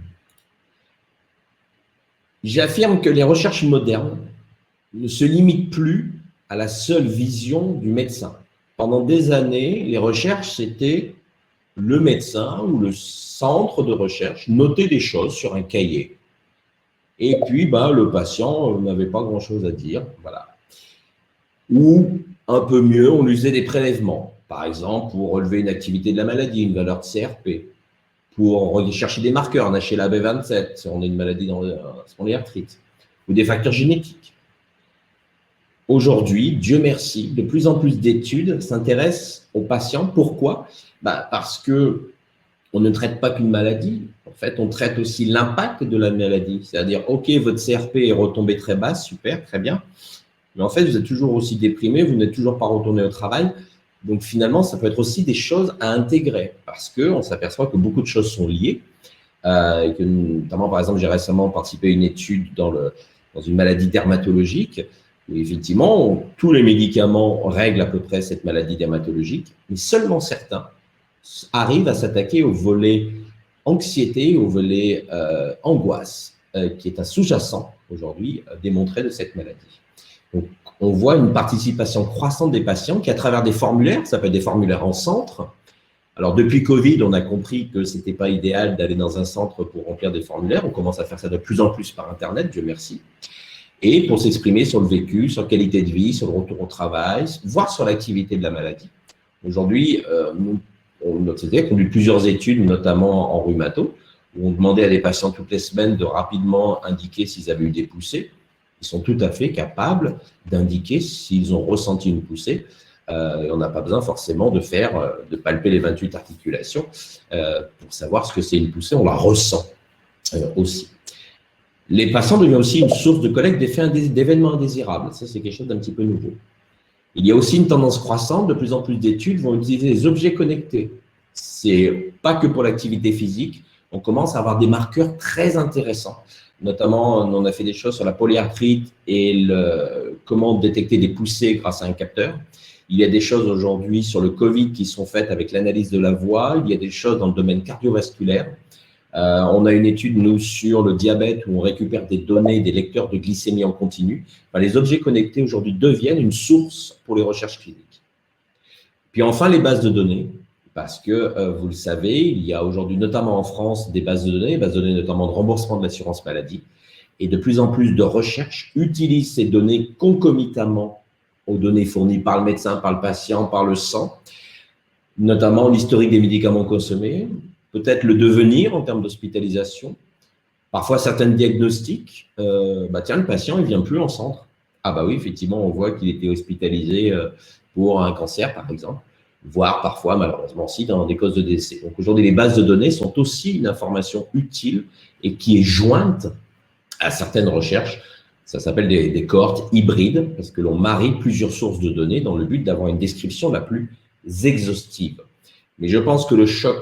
B: J'affirme que les recherches modernes ne se limitent plus à la seule vision du médecin. Pendant des années, les recherches, c'était le médecin ou le centre de recherche notait des choses sur un cahier. Et puis, le patient n'avait pas grand-chose à dire. Voilà. Ou, un peu mieux, on lui faisait des prélèvements. Par exemple, pour relever une activité de la maladie, une valeur de CRP. Pour chercher des marqueurs, un HLA-B27, si on a une maladie dans l'arthrite, ou des facteurs génétiques. Aujourd'hui, Dieu merci, de plus en plus d'études s'intéressent aux patients. Pourquoi? Parce qu'on ne traite pas qu'une maladie. En fait, on traite aussi l'impact de la maladie. C'est-à-dire, OK, votre CRP est retombé très bas, super, très bien. Mais en fait, vous êtes toujours aussi déprimé, vous n'êtes toujours pas retourné au travail. Donc, finalement, ça peut être aussi des choses à intégrer parce qu'on s'aperçoit que beaucoup de choses sont liées. Que, notamment, par exemple, j'ai récemment participé à une étude dans une maladie dermatologique où, effectivement, tous les médicaments règlent à peu près cette maladie dermatologique, mais seulement certains arrivent à s'attaquer au volet anxiété, au volet angoisse, qui est un sous-jacent aujourd'hui démontré de cette maladie. Donc, on voit une participation croissante des patients qui, à travers des formulaires, ça peut être des formulaires en centre. Alors, depuis Covid, on a compris que ce n'était pas idéal d'aller dans un centre pour remplir des formulaires. On commence à faire ça de plus en plus par Internet, Dieu merci. Et pour s'exprimer sur le vécu, sur la qualité de vie, sur le retour au travail, voire sur l'activité de la maladie. Aujourd'hui, notre société a conduit plusieurs études, notamment en rhumato, où on demandait à des patients toutes les semaines de rapidement indiquer s'ils avaient eu des poussées. Ils sont tout à fait capables d'indiquer s'ils ont ressenti une poussée. Et on n'a pas besoin forcément de palper les 28 articulations pour savoir ce que c'est une poussée. On la ressent aussi. Les patients deviennent aussi une source de collecte d'événements indésirables. Ça, c'est quelque chose d'un petit peu nouveau. Il y a aussi une tendance croissante. De plus en plus d'études vont utiliser les objets connectés. C'est pas que pour l'activité physique. On commence à avoir des marqueurs très intéressants. Notamment, on a fait des choses sur la polyarthrite et comment détecter des poussées grâce à un capteur. Il y a des choses aujourd'hui sur le Covid qui sont faites avec l'analyse de la voix. Il y a des choses dans le domaine cardiovasculaire. On a une étude, nous, sur le diabète où on récupère des données des lecteurs de glycémie en continu. Enfin, les objets connectés aujourd'hui deviennent une source pour les recherches cliniques. Puis enfin, les bases de données. Parce que, vous le savez, il y a aujourd'hui, notamment en France, des bases de données notamment de remboursement de l'assurance maladie. Et de plus en plus de recherches utilisent ces données concomitamment aux données fournies par le médecin, par le patient, par le sang, notamment l'historique des médicaments consommés, peut-être le devenir en termes d'hospitalisation, parfois certains diagnostics. Tiens, le patient, il ne vient plus en centre. Ah bah oui, effectivement, on voit qu'il était hospitalisé pour un cancer, par exemple, voire parfois, malheureusement, aussi dans des causes de décès. Donc aujourd'hui, les bases de données sont aussi une information utile et qui est jointe à certaines recherches. Ça s'appelle des cohortes hybrides, parce que l'on marie plusieurs sources de données dans le but d'avoir une description la plus exhaustive. Mais je pense que le choc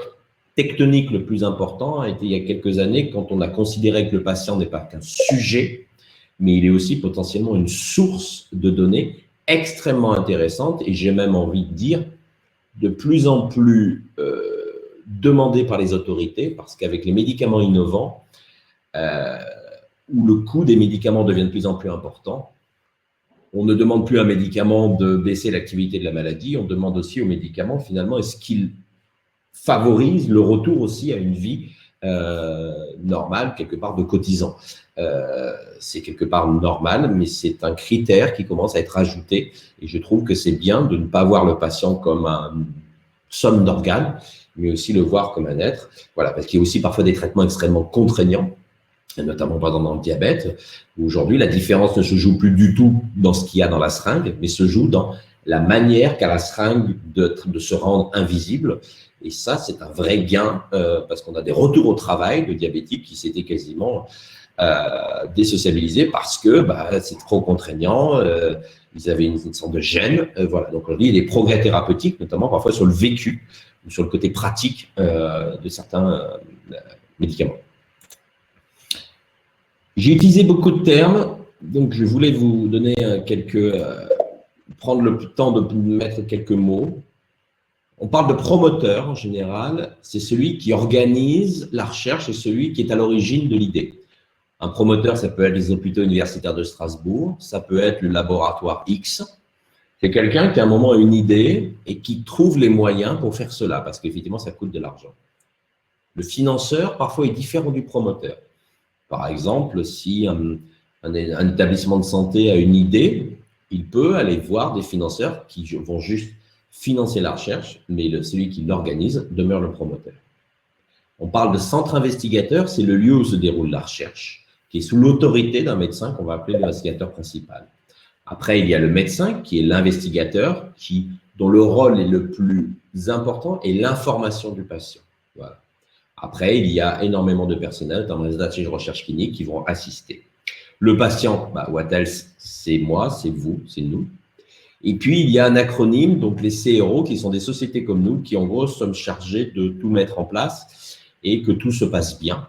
B: tectonique le plus important a été il y a quelques années quand on a considéré que le patient n'est pas qu'un sujet, mais il est aussi potentiellement une source de données extrêmement intéressante et j'ai même envie de dire de plus en plus demandée par les autorités parce qu'avec les médicaments innovants, où le coût des médicaments devient de plus en plus important, on ne demande plus à un médicament de baisser l'activité de la maladie, on demande aussi aux médicaments finalement est-ce qu'ils favorisent le retour aussi à une vie normale, quelque part de cotisant. C'est quelque part normal, mais c'est un critère qui commence à être ajouté et je trouve que c'est bien de ne pas voir le patient comme une somme d'organes, mais aussi le voir comme un être. Voilà, parce qu'il y a aussi parfois des traitements extrêmement contraignants, notamment par exemple dans le diabète, où aujourd'hui la différence ne se joue plus du tout dans ce qu'il y a dans la seringue, mais se joue dans la manière qu'a la seringue de se rendre invisible. Et ça, c'est un vrai gain parce qu'on a des retours au travail de diabétiques qui s'étaient quasiment désociabilisés parce que c'est trop contraignant, ils avaient une sorte de gêne. Voilà. Donc, on dit il y a des progrès thérapeutiques, notamment parfois sur le vécu ou sur le côté pratique de certains médicaments. J'ai utilisé beaucoup de termes, donc je voulais vous donner prendre le temps de mettre quelques mots. On parle de promoteur en général, c'est celui qui organise la recherche et celui qui est à l'origine de l'idée. Un promoteur, ça peut être les hôpitaux universitaires de Strasbourg, ça peut être le laboratoire X. C'est quelqu'un qui à un moment a une idée et qui trouve les moyens pour faire cela, parce qu'effectivement, ça coûte de l'argent. Le financeur, parfois, est différent du promoteur. Par exemple, si un établissement de santé a une idée, il peut aller voir des financeurs qui vont juste financer la recherche, mais celui qui l'organise demeure le promoteur. On parle de centre investigateur, c'est le lieu où se déroule la recherche, qui est sous l'autorité d'un médecin qu'on va appeler l'investigateur principal. Après, il y a le médecin qui est l'investigateur, dont le rôle est le plus important est l'information du patient. Voilà. Après, il y a énormément de personnel dans les ateliers de recherche clinique qui vont assister. Le patient, what else, c'est moi, c'est vous, c'est nous. Et puis, il y a un acronyme, donc les CRO, qui sont des sociétés comme nous, qui en gros sommes chargés de tout mettre en place et que tout se passe bien,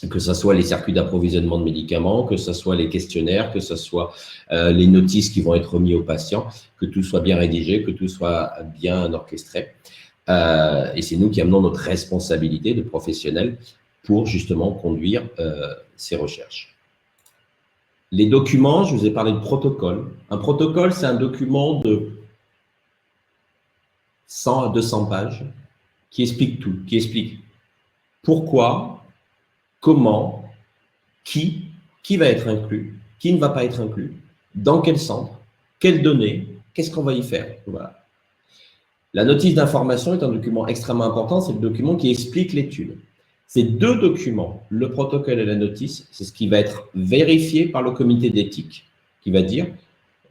B: que ce soit les circuits d'approvisionnement de médicaments, que ce soit les questionnaires, que ce soit les notices qui vont être remis aux patients, que tout soit bien rédigé, que tout soit bien orchestré. Et c'est nous qui amenons notre responsabilité de professionnels pour justement conduire ces recherches. Les documents, je vous ai parlé de protocole. Un protocole, c'est un document de 100 à 200 pages qui explique tout, qui explique pourquoi, comment, qui va être inclus, qui ne va pas être inclus, dans quel centre, quelles données, qu'est-ce qu'on va y faire. Voilà. La notice d'information est un document extrêmement important, c'est le document qui explique l'étude. Ces deux documents, le protocole et la notice, c'est ce qui va être vérifié par le comité d'éthique, qui va dire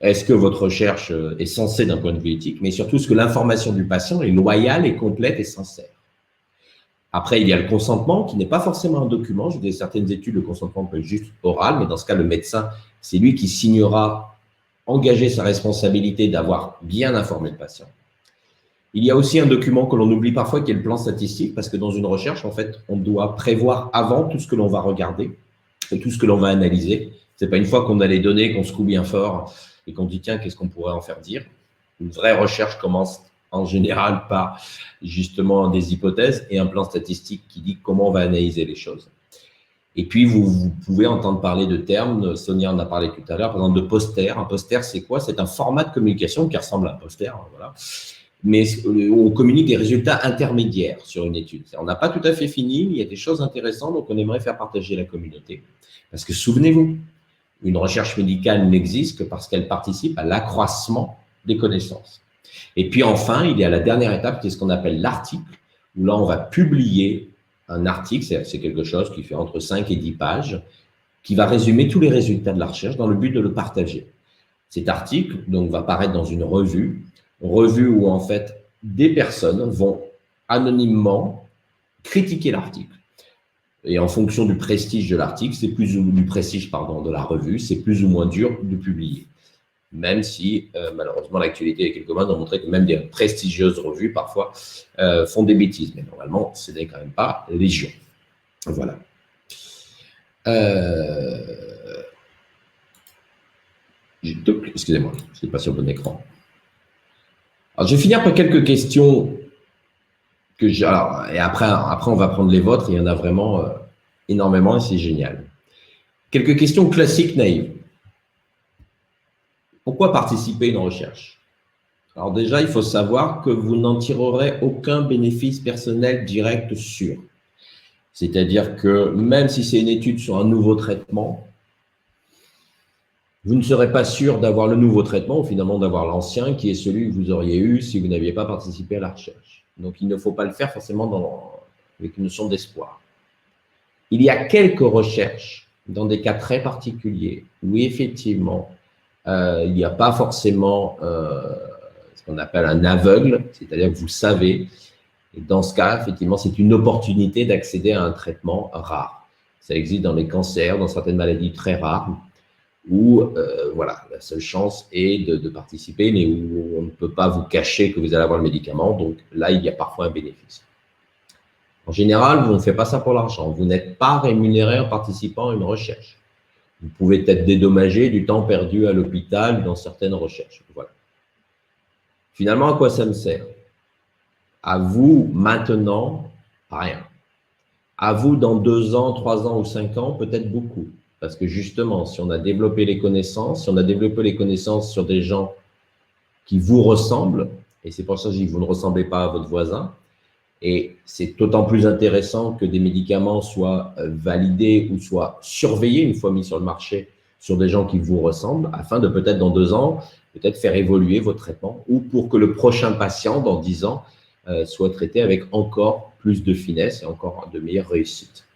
B: est-ce que votre recherche est censée d'un point de vue éthique, mais surtout est-ce que l'information du patient est loyale et complète et sincère. Après, il y a le consentement qui n'est pas forcément un document. Je dis certaines études, le consentement peut être juste oral, mais dans ce cas, le médecin, c'est lui qui signera, engager sa responsabilité d'avoir bien informé le patient. Il y a aussi un document que l'on oublie parfois qui est le plan statistique, parce que dans une recherche, en fait, on doit prévoir avant tout ce que l'on va regarder et tout ce que l'on va analyser. Ce n'est pas une fois qu'on a les données, qu'on se coud bien fort et qu'on dit tiens, qu'est-ce qu'on pourrait en faire dire. Une vraie recherche commence en général par justement des hypothèses et un plan statistique qui dit comment on va analyser les choses. Et puis, vous pouvez entendre parler de termes, Sonia en a parlé tout à l'heure, par exemple de poster. Un poster, c'est quoi? C'est un format de communication qui ressemble à un poster, voilà. Mais on communique des résultats intermédiaires sur une étude. On n'a pas tout à fait fini, mais il y a des choses intéressantes, donc on aimerait faire partager la communauté. Parce que souvenez-vous, une recherche médicale n'existe que parce qu'elle participe à l'accroissement des connaissances. Et puis enfin, il y a la dernière étape qui est ce qu'on appelle l'article, où là on va publier un article, c'est quelque chose qui fait entre 5 et 10 pages, qui va résumer tous les résultats de la recherche dans le but de le partager. Cet article donc, va paraître dans une revue où en fait des personnes vont anonymement critiquer l'article. Et en fonction du prestige de l'article, du prestige de la revue, c'est plus ou moins dur de publier. Même si malheureusement l'actualité et quelques mois ont montré que même des prestigieuses revues parfois font des bêtises. Mais normalement, ce n'est quand même pas légion. Voilà. Excusez-moi, je ne suis pas sur le bon écran. Alors, je vais finir par quelques questions et après on va prendre les vôtres. Il y en a vraiment énormément et c'est génial. Quelques questions classiques naïves. Pourquoi participer à une recherche? Alors déjà, il faut savoir que vous n'en tirerez aucun bénéfice personnel direct sûr. C'est-à-dire que même si c'est une étude sur un nouveau traitement, vous ne serez pas sûr d'avoir le nouveau traitement ou finalement d'avoir l'ancien qui est celui que vous auriez eu si vous n'aviez pas participé à la recherche. Donc, il ne faut pas le faire forcément avec une notion d'espoir. Il y a quelques recherches dans des cas très particuliers où effectivement, il n'y a pas forcément ce qu'on appelle un aveugle, c'est-à-dire que vous savez, et dans ce cas, effectivement, c'est une opportunité d'accéder à un traitement rare. Ça existe dans les cancers, dans certaines maladies très rares, où voilà, la seule chance est de participer, mais où on ne peut pas vous cacher que vous allez avoir le médicament, donc là, il y a parfois un bénéfice. En général, vous ne faites pas ça pour l'argent, vous n'êtes pas rémunéré en participant à une recherche. Vous pouvez être dédommagé du temps perdu à l'hôpital dans certaines recherches. Voilà. Finalement, à quoi ça me sert? À vous, maintenant, rien. À vous, dans 2 ans, 3 ans ou 5 ans, peut-être beaucoup. Parce que justement, si on a développé les connaissances, sur des gens qui vous ressemblent, et c'est pour ça que je dis que vous ne ressemblez pas à votre voisin, et c'est d'autant plus intéressant que des médicaments soient validés ou soient surveillés une fois mis sur le marché sur des gens qui vous ressemblent, afin de peut-être dans 2 ans, peut-être faire évoluer votre traitement, ou pour que le prochain patient, dans 10 ans, soit traité avec encore plus de finesse et encore de meilleure réussite.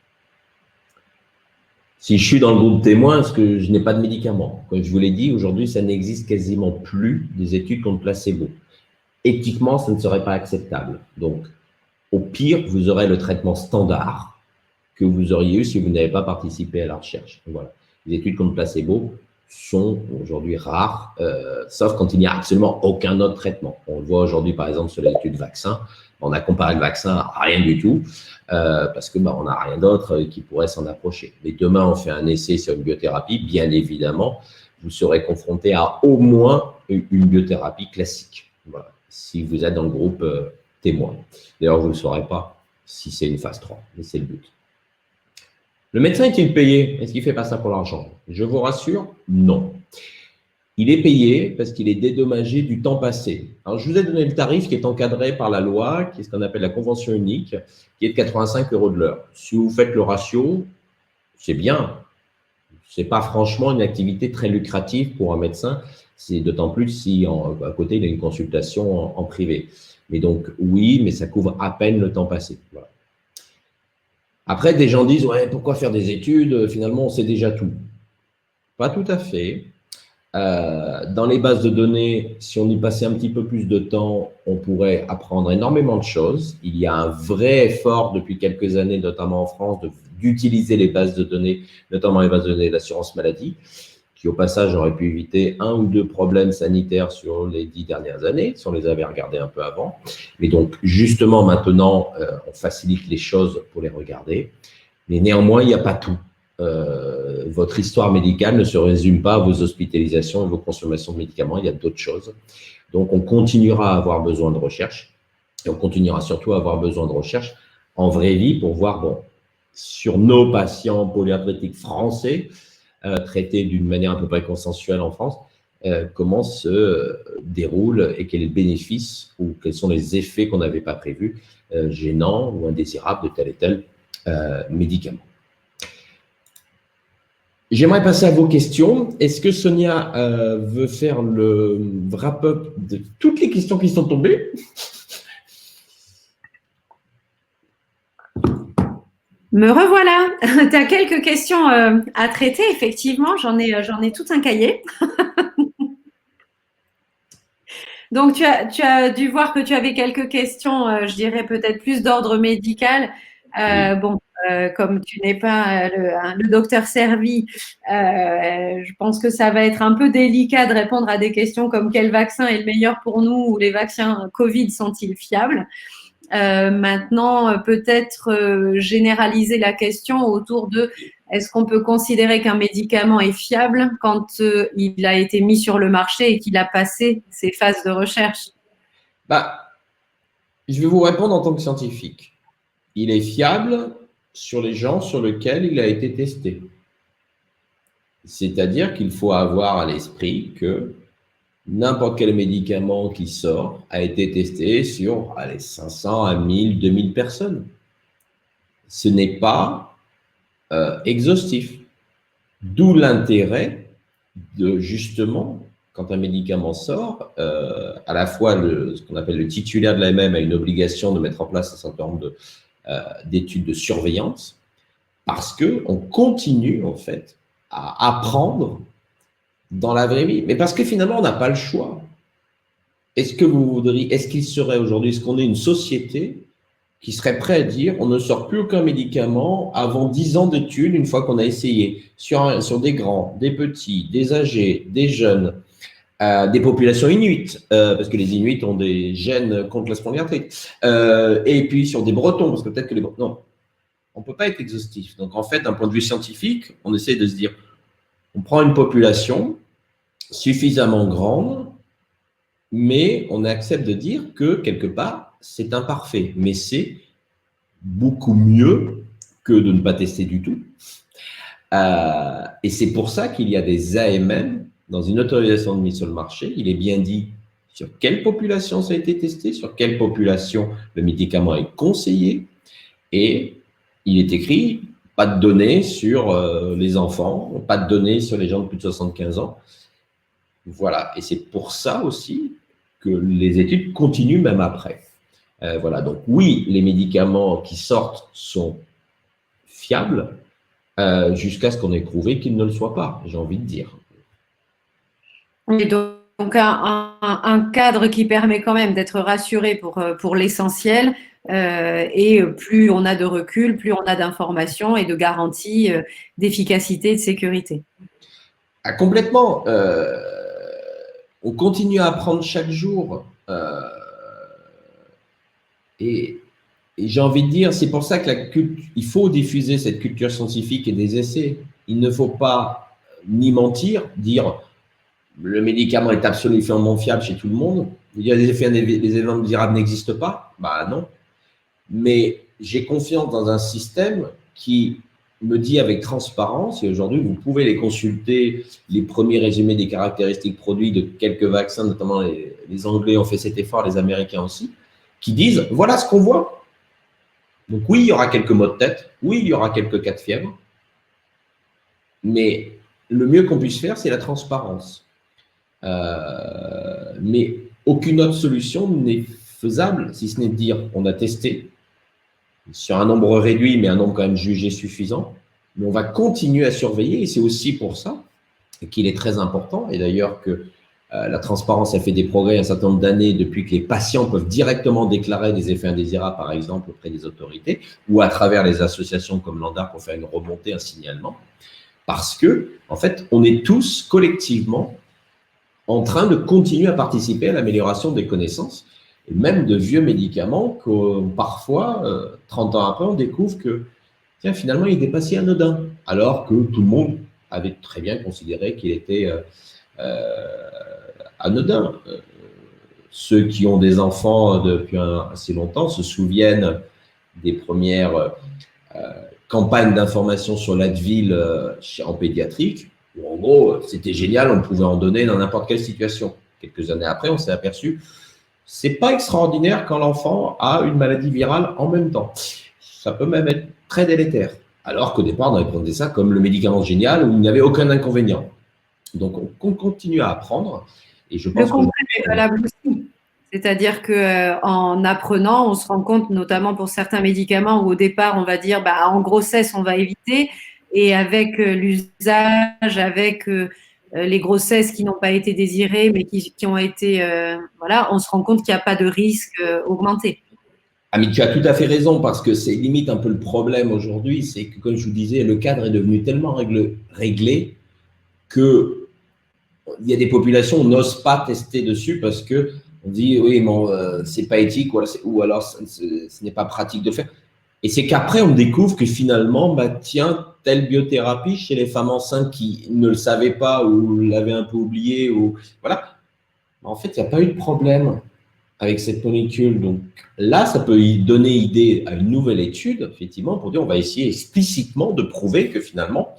B: Si je suis dans le groupe témoin, parce que je n'ai pas de médicaments. Comme je vous l'ai dit, aujourd'hui, ça n'existe quasiment plus des études contre placebo. Éthiquement, ça ne serait pas acceptable. Donc, au pire, vous aurez le traitement standard que vous auriez eu si vous n'avez pas participé à la recherche. Voilà. Les études contre placebo sont aujourd'hui rares, sauf quand il n'y a absolument aucun autre traitement. On le voit aujourd'hui, par exemple, sur l'étude vaccin. On a comparé le vaccin à rien du tout, parce que on n'a rien d'autre qui pourrait s'en approcher. Mais demain, on fait un essai sur une biothérapie, bien évidemment, vous serez confronté à au moins une biothérapie classique. Voilà. Si vous êtes dans le groupe témoin. D'ailleurs, vous ne saurez pas si c'est une phase 3, mais c'est le but. Le médecin est-il payé? Est-ce qu'il ne fait pas ça pour l'argent? Je vous rassure, non. Il est payé parce qu'il est dédommagé du temps passé. Alors, je vous ai donné le tarif qui est encadré par la loi, qui est ce qu'on appelle la convention unique, qui est de 85 € de l'heure. Si vous faites le ratio, c'est bien. Ce n'est pas franchement une activité très lucrative pour un médecin, c'est d'autant plus si à côté, il a une consultation en privé. Mais donc, oui, mais ça couvre à peine le temps passé. Voilà. Après, des gens disent, ouais, pourquoi faire des études? Finalement, on sait déjà tout. Pas tout à fait. Dans les bases de données, si on y passait un petit peu plus de temps, on pourrait apprendre énormément de choses. Il y a un vrai effort depuis quelques années, notamment en France, d'utiliser les bases de données, notamment les bases de données de l'assurance maladie, qui au passage auraient pu éviter 1 ou 2 problèmes sanitaires sur les 10 dernières années, si on les avait regardés un peu avant. Mais donc, justement, maintenant, on facilite les choses pour les regarder. Mais néanmoins, il n'y a pas tout. Votre histoire médicale ne se résume pas à vos hospitalisations et vos consommations de médicaments, il y a d'autres choses. Donc, on continuera à avoir besoin de recherche et on continuera surtout à avoir besoin de recherche en vraie vie pour voir, bon, sur nos patients polyarthritiques français, traités d'une manière à peu près consensuelle en France, comment se déroule et quel est le bénéfice ou quels sont les effets qu'on n'avait pas prévus, gênants ou indésirables de tel et tel médicament. J'aimerais passer à vos questions. Est-ce que Sonia veut faire le wrap-up de toutes les questions qui sont tombées?
A: Me revoilà. Tu as quelques questions à traiter, effectivement. J'en ai tout un cahier. Donc, tu as dû voir que tu avais quelques questions, je dirais peut-être plus d'ordre médical. Bon, comme tu n'es pas le docteur Servi, je pense que ça va être un peu délicat de répondre à des questions comme quel vaccin est le meilleur pour nous ou les vaccins Covid sont-ils fiables? Maintenant, peut-être généraliser la question autour de est-ce qu'on peut considérer qu'un médicament est fiable quand il a été mis sur le marché et qu'il a passé ses phases de recherche?
B: Je vais vous répondre en tant que scientifique. Il est fiable sur les gens sur lesquels il a été testé. C'est-à-dire qu'il faut avoir à l'esprit que n'importe quel médicament qui sort a été testé sur 500 à 1000, 2000 personnes. Ce n'est pas exhaustif. D'où l'intérêt de justement, quand un médicament sort, à la fois ce qu'on appelle le titulaire de l'AMM a une obligation de mettre en place un certain nombre d'études de surveillance parce qu'on continue en fait à apprendre dans la vraie vie. Mais parce que finalement, on n'a pas le choix. Est-ce qu'il serait aujourd'hui, est-ce qu'on est une société qui serait prête à dire on ne sort plus aucun médicament avant 10 ans d'études une fois qu'on a essayé sur des grands, des petits, des âgés, des jeunes, des populations inuites, parce que les Inuits ont des gènes contre la spondylarthrite, et puis sur des Bretons, parce que peut-être que les Bretons… Non, on ne peut pas être exhaustif. Donc en fait, d'un point de vue scientifique, on essaie de se dire, on prend une population suffisamment grande, mais on accepte de dire que quelque part, c'est imparfait, mais c'est beaucoup mieux que de ne pas tester du tout. Et c'est pour ça qu'il y a des AMM dans une autorisation de mise sur le marché. Il est bien dit sur quelle population ça a été testé, sur quelle population le médicament est conseillé, et il est écrit pas de données sur les enfants, pas de données sur les gens de plus de 75 ans. Voilà, et c'est pour ça aussi que les études continuent même après. Voilà, donc oui, les médicaments qui sortent sont fiables jusqu'à ce qu'on ait prouvé qu'ils ne le soient pas, j'ai envie de dire.
A: Et donc un cadre qui permet quand même d'être rassuré pour l'essentiel, et plus on a de recul, plus on a d'informations et de garanties d'efficacité et de sécurité.
B: Complètement. On continue à apprendre chaque jour. Et j'ai envie de dire, c'est pour ça il faut diffuser cette culture scientifique et des essais. Il ne faut pas ni mentir, dire le médicament est absolument fiable chez tout le monde. Il y a des effets, les événements indésirables n'existent pas. Bah non. Mais j'ai confiance dans un système qui me dit avec transparence, et aujourd'hui vous pouvez les consulter, les premiers résumés des caractéristiques produits de quelques vaccins, notamment les Anglais ont fait cet effort, les Américains aussi, qui disent voilà ce qu'on voit. Donc oui, il y aura quelques maux de tête, oui, il y aura quelques cas de fièvre, mais le mieux qu'on puisse faire, c'est la transparence. Mais aucune autre solution n'est faisable, si ce n'est de dire on a testé sur un nombre réduit, mais un nombre quand même jugé suffisant, mais on va continuer à surveiller, et c'est aussi pour ça qu'il est très important, et d'ailleurs que la transparence a fait des progrès un certain nombre d'années depuis que les patients peuvent directement déclarer des effets indésirables, par exemple, auprès des autorités, ou à travers les associations comme l'ANDAR pour faire une remontée, un signalement, parce que, en fait, on est tous collectivement en train de continuer à participer à l'amélioration des connaissances, et même de vieux médicaments que parfois, 30 ans après, on découvre que, tiens, finalement, il n'était pas si anodin, alors que tout le monde avait très bien considéré qu'il était anodin. Ceux qui ont des enfants depuis assez longtemps se souviennent des premières campagnes d'information sur l'Advil en pédiatrique, où en gros, c'était génial, on pouvait en donner dans n'importe quelle situation. Quelques années après, on s'est aperçu, c'est pas extraordinaire quand l'enfant a une maladie virale en même temps. Ça peut même être très délétère. Alors qu'au départ, on avait présenté ça comme le médicament génial où il n'y avait aucun inconvénient. Donc, on continue à apprendre. Et je pense
A: le contraire est valable aussi. C'est-à-dire qu'en apprenant, on se rend compte, notamment pour certains médicaments, où au départ, on va dire, en grossesse, on va éviter. Et avec l'usage, avec les grossesses qui n'ont pas été désirées, mais qui ont été… voilà, on se rend compte qu'il n'y a pas de risque augmenté.
B: Ah, mais tu as tout à fait raison, parce que c'est limite un peu le problème aujourd'hui, c'est que, comme je vous disais, le cadre est devenu tellement réglé que il y a des populations où on n'ose pas tester dessus parce que on dit oui, mais c'est pas éthique ou alors ce n'est pas pratique de faire. Et c'est qu'après, on découvre que finalement, tiens, telle biothérapie chez les femmes enceintes qui ne le savaient pas ou l'avaient un peu oublié, ou voilà. En fait, il n'y a pas eu de problème avec cette molécule. Donc là, ça peut y donner idée à une nouvelle étude, effectivement, pour dire on va essayer explicitement de prouver que finalement,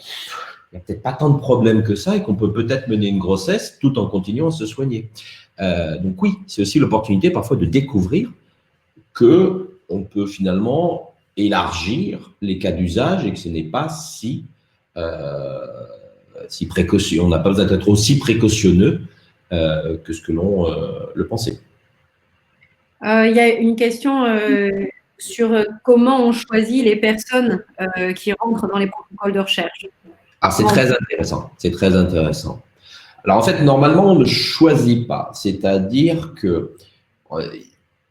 B: il n'y a peut-être pas tant de problèmes que ça et qu'on peut peut-être mener une grossesse tout en continuant à se soigner. Donc oui, c'est aussi l'opportunité parfois de découvrir qu'on peut finalement élargir les cas d'usage et que ce n'est pas si précautionneux, on n'a pas besoin d'être aussi précautionneux que ce que l'on le pensait.
A: Il y a une question sur comment on choisit les personnes qui rentrent dans les protocoles de recherche.
B: Ah, c'est très intéressant. C'est très intéressant. Alors, en fait, normalement, on ne choisit pas. C'est-à-dire que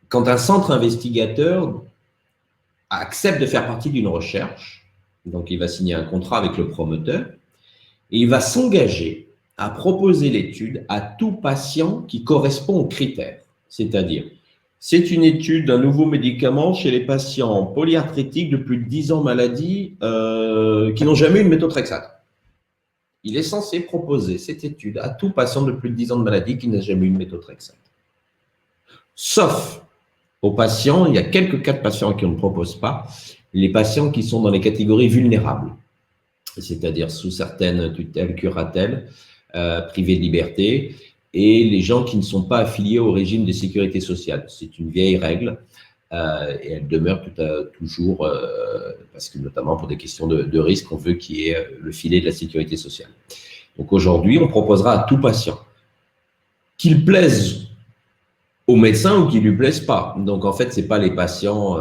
B: quand un centre investigateur accepte de faire partie d'une recherche, donc il va signer un contrat avec le promoteur, et il va s'engager à proposer l'étude à tout patient qui correspond aux critères. C'est-à-dire, c'est une étude d'un nouveau médicament chez les patients polyarthrétiques de plus de 10 ans maladie qui n'ont jamais eu de méthotrexate. Il est censé proposer cette étude à tout patient de plus de 10 ans de maladie qui n'a jamais eu de méthotrexate. Sauf aux patients, il y a quelques cas de patients qui ne proposent pas, les patients qui sont dans les catégories vulnérables, c'est-à-dire sous certaines tutelles, curatelles, privés de liberté, et les gens qui ne sont pas affiliés au régime de sécurité sociale. C'est une vieille règle et elle demeure toujours, parce que notamment pour des questions de risque, on veut qu'il y ait le filet de la sécurité sociale. Donc aujourd'hui, on proposera à tout patient qu'il plaise au médecin ou qu'il ne lui plaise pas. Donc en fait, ce n'est pas les patients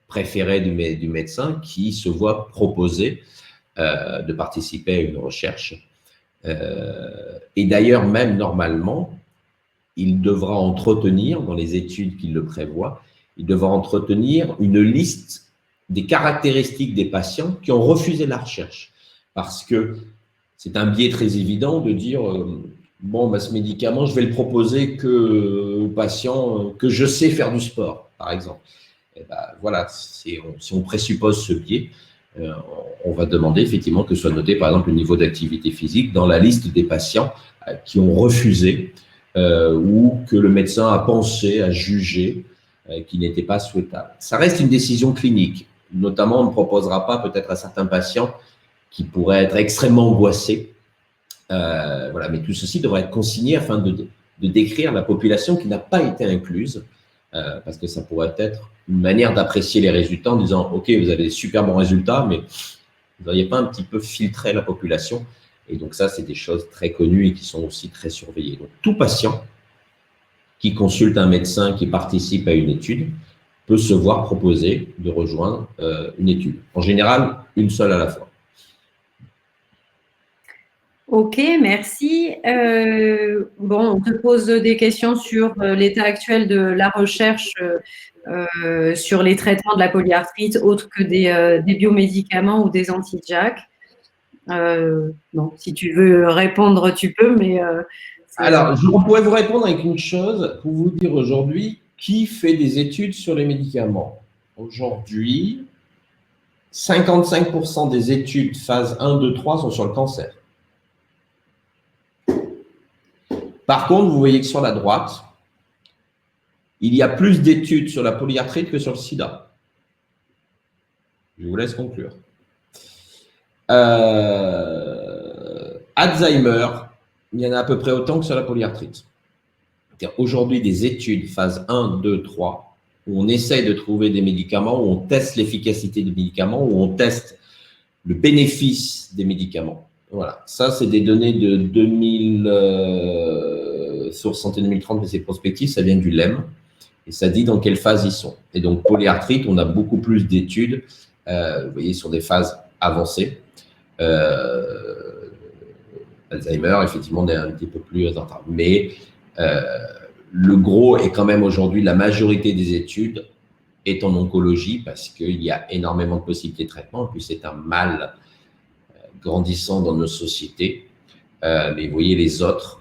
B: préférés du médecin qui se voient proposer de participer à une recherche. Et d'ailleurs, même normalement, il devra entretenir, dans les études qu'il le prévoit, il devra entretenir une liste des caractéristiques des patients qui ont refusé la recherche. Parce que c'est un biais très évident de dire bon, ce médicament, je vais le proposer aux patients que je sais faire du sport, par exemple. Et voilà, si on présuppose ce biais, on va demander effectivement que soit noté, par exemple, le niveau d'activité physique dans la liste des patients qui ont refusé ou que le médecin a pensé, a jugé qu'il n'était pas souhaitable. Ça reste une décision clinique. notamment, on ne proposera pas peut-être à certains patients qui pourraient être extrêmement angoissés. Voilà, mais tout ceci devrait être consigné afin de décrire la population qui n'a pas été incluse, parce que ça pourrait être une manière d'apprécier les résultats en disant « Ok, vous avez des super bons résultats, mais vous n'auriez pas un petit peu filtré la population ?» Et donc ça, c'est des choses très connues et qui sont aussi très surveillées. Donc tout patient qui consulte un médecin, qui participe à une étude, peut se voir proposer de rejoindre une étude. En général, une seule à la fois.
A: Ok, merci. Bon, on te pose des questions sur l'état actuel de la recherche sur les traitements de la polyarthrite, autres que des biomédicaments ou des anti-JAK. Bon, si tu veux répondre, tu peux, mais…
B: Alors, je pourrais vous répondre avec une chose, pour vous dire aujourd'hui, qui fait des études sur les médicaments. Aujourd'hui, 55% des études phase 1, 2, 3 sont sur le cancer. Par contre, vous voyez que sur la droite, il y a plus d'études sur la polyarthrite que sur le sida. Je vous laisse conclure. Alzheimer, il y en a à peu près autant que sur la polyarthrite. Aujourd'hui, des études phase 1, 2, 3, où on essaye de trouver des médicaments, où on teste l'efficacité des médicaments, où on teste le bénéfice des médicaments. Voilà, ça, c'est des données de 2000, sur Santé 2030, mais c'est prospectif, ça vient du LEM, et ça dit dans quelle phase ils sont. Et donc, polyarthrite, on a beaucoup plus d'études, vous voyez, sur des phases avancées. Alzheimer, effectivement, on est un petit peu plus en retard. Mais le gros est quand même aujourd'hui, la majorité des études est en oncologie parce qu'il y a énormément de possibilités de traitement. En plus, c'est un mal grandissant dans nos sociétés. Mais vous voyez les autres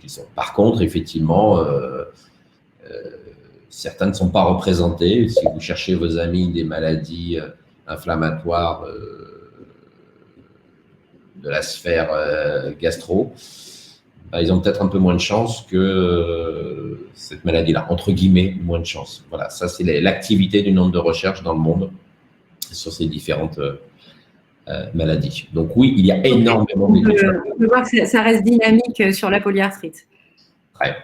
B: qui sont… Par contre, effectivement, certains ne sont pas représentés. Si vous cherchez vos amis des maladies inflammatoires de la sphère gastro, ils ont peut-être un peu moins de chance que cette maladie-là, entre guillemets, moins de chance. Voilà, ça c'est l'activité du nombre de recherches dans le monde sur ces différentes maladies. Donc oui, il y a énormément d'études.
A: On peut voir que ça reste dynamique sur la polyarthrite.
B: Ouais.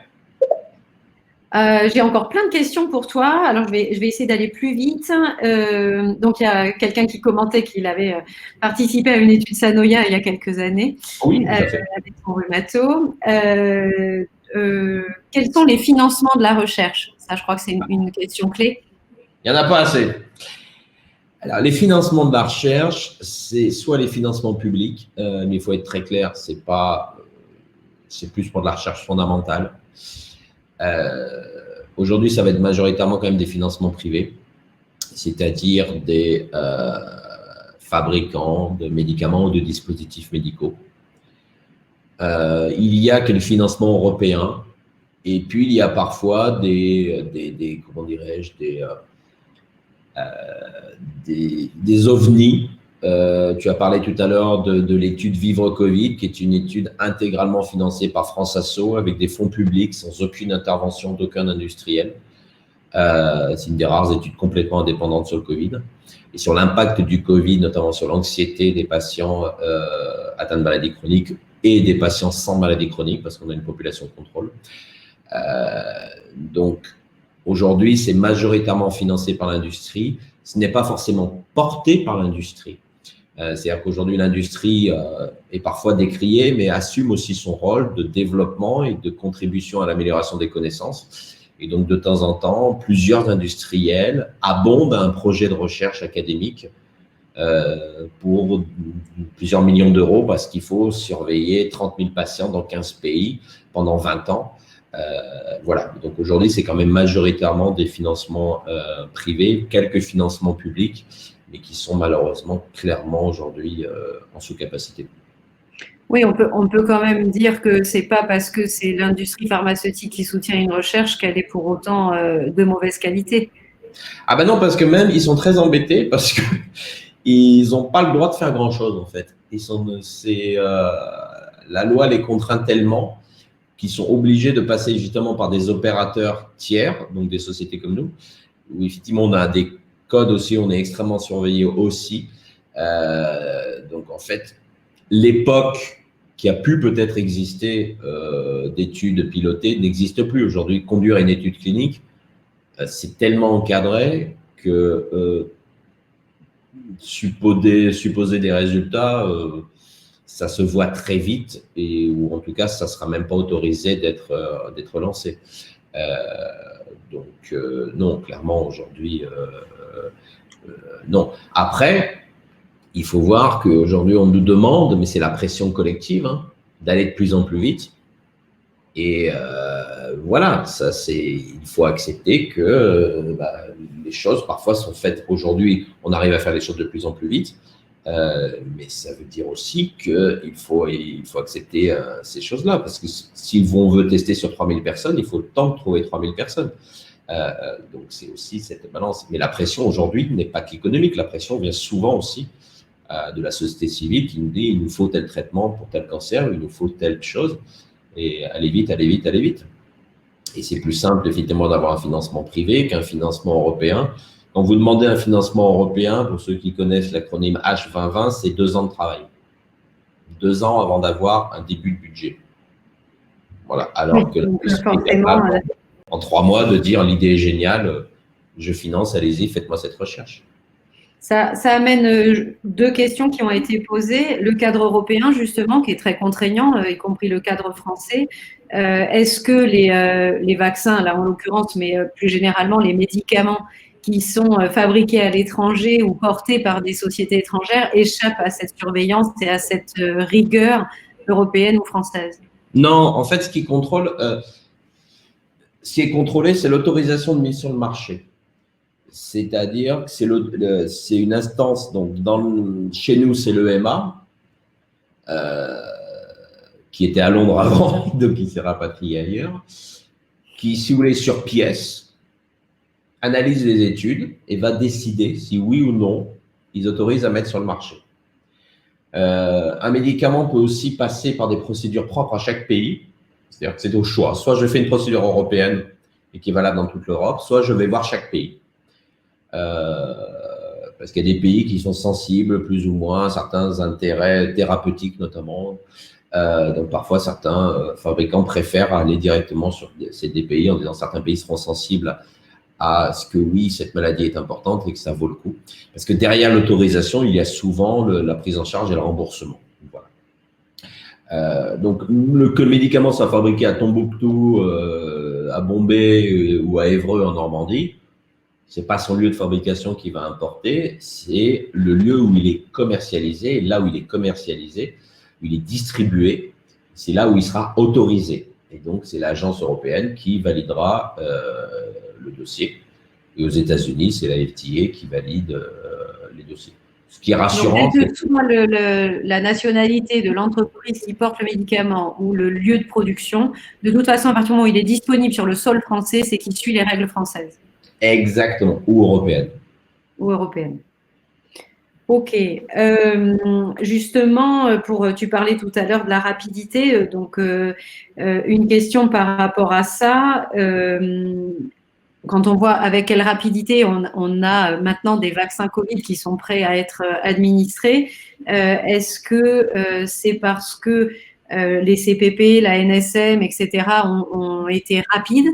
A: J'ai encore plein de questions pour toi. Alors, je vais essayer d'aller plus vite. Donc, il y a quelqu'un qui commentait qu'il avait participé à une étude Sanoya il y a quelques années.
B: Oui, tout à fait.
A: Avec son rhumato. Quels sont les financements de la recherche? Ça, je crois que c'est une question clé.
B: Il n'y en a pas assez. Alors, les financements de la recherche, c'est soit les financements publics, mais il faut être très clair, c'est plus pour de la recherche fondamentale. Aujourd'hui, ça va être majoritairement quand même des financements privés, c'est-à-dire des fabricants de médicaments ou de dispositifs médicaux. Il y a que le financement européen, et puis il y a parfois comment dirais-je, des ovnis. Tu as parlé tout à l'heure de l'étude Vivre Covid, qui est une étude intégralement financée par France Asso avec des fonds publics sans aucune intervention d'aucun industriel. C'est une des rares études complètement indépendantes sur le Covid et sur l'impact du Covid, notamment sur l'anxiété des patients atteints de maladies chroniques et des patients sans maladie chronique, parce qu'on a une population de contrôle. Donc, aujourd'hui, c'est majoritairement financé par l'industrie. Ce n'est pas forcément porté par l'industrie. C'est-à-dire qu'aujourd'hui, l'industrie est parfois décriée, mais assume aussi son rôle de développement et de contribution à l'amélioration des connaissances. Et donc, de temps en temps, plusieurs industriels abondent un projet de recherche académique pour plusieurs millions d'euros parce qu'il faut surveiller 30 000 patients dans 15 pays pendant 20 ans. Voilà, donc aujourd'hui, c'est quand même majoritairement des financements privés, quelques financements publics, mais qui sont malheureusement clairement aujourd'hui en sous-capacité.
A: Oui, on peut quand même dire que c'est pas parce que c'est l'industrie pharmaceutique qui soutient une recherche qu'elle est pour autant de mauvaise qualité.
B: Ah ben non, parce que même, ils sont très embêtés parce que ils n'ont pas le droit de faire grand-chose, en fait. La loi les contraint tellement qu'ils sont obligés de passer justement par des opérateurs tiers, donc des sociétés comme nous, où effectivement on a des code aussi, on est extrêmement surveillé aussi. Donc, en fait, l'époque qui a pu peut-être exister d'études pilotées n'existe plus. Aujourd'hui, conduire une étude clinique, c'est tellement encadré que supposer des résultats, ça se voit très vite, ou en tout cas, ça ne sera même pas autorisé d'être lancé. Donc, non, clairement, aujourd'hui, non. Après, il faut voir qu'aujourd'hui, on nous demande, mais c'est la pression collective, hein, d'aller de plus en plus vite. Et voilà, il faut accepter que les choses parfois sont faites aujourd'hui. On arrive à faire les choses de plus en plus vite, mais ça veut dire aussi qu'il faut accepter ces choses-là, parce que si on veut tester sur 3000 personnes, il faut le temps de trouver 3000 personnes. Donc c'est aussi cette balance. Mais la pression aujourd'hui n'est pas qu'économique, la pression vient souvent aussi de la société civile qui nous dit il nous faut tel traitement pour tel cancer, il nous faut telle chose. Et allez vite, allez vite, allez vite. Et c'est plus simple, effectivement, d'avoir un financement privé qu'un financement européen. Quand vous demandez un financement européen, pour ceux qui connaissent l'acronyme H2020, c'est 2 ans de travail. 2 ans avant d'avoir un début de budget. Voilà. Alors que en 3 mois, de dire l'idée est géniale, je finance, allez-y, faites-moi cette recherche.
A: Ça amène 2 questions qui ont été posées. Le cadre européen, justement, qui est très contraignant, y compris le cadre français. Est-ce que les vaccins, là en l'occurrence, mais plus généralement les médicaments qui sont fabriqués à l'étranger ou portés par des sociétés étrangères échappent à cette surveillance et à cette rigueur européenne ou française?
B: Non, en fait, ce qui est contrôlé, c'est l'autorisation de mise sur le marché. C'est-à-dire que c'est une instance, donc chez nous, c'est l'EMA, qui était à Londres avant, donc il s'est rapatrié ailleurs, qui, si vous voulez, sur pièce, analyse les études et va décider si oui ou non ils autorisent à mettre sur le marché. Un médicament peut aussi passer par des procédures propres à chaque pays, c'est-à-dire que c'est au choix. Soit je fais une procédure européenne et qui est valable dans toute l'Europe, soit je vais voir chaque pays. Parce qu'il y a des pays qui sont sensibles plus ou moins à certains intérêts thérapeutiques notamment. Donc parfois certains fabricants préfèrent aller directement sur des pays en disant certains pays seront sensibles à ce que oui, cette maladie est importante et que ça vaut le coup. Parce que derrière l'autorisation, il y a souvent la prise en charge et le remboursement. Voilà. Donc que le médicament soit fabriqué à Tombouctou, à Bombay ou à Évreux en Normandie, c'est pas son lieu de fabrication qui va importer, c'est le lieu où il est commercialisé. Et là où il est commercialisé, où il est distribué, c'est là où il sera autorisé. Et donc, c'est l'agence européenne qui validera le dossier. Et aux États-Unis, c'est la FDA qui valide les dossiers. Ce qui est rassurant.
A: Donc, quelle que soit la nationalité de l'entreprise qui porte le médicament ou le lieu de production, de toute façon, à partir du moment où il est disponible sur le sol français, c'est qu'il suit les règles françaises.
B: Exactement, ou européenne.
A: Ou européenne. Ok. Justement, tu parlais tout à l'heure de la rapidité, donc une question par rapport à ça. Quand on voit avec quelle rapidité on a maintenant des vaccins Covid qui sont prêts à être administrés, est-ce que c'est parce que les CPP, la NSM, etc. ont été rapides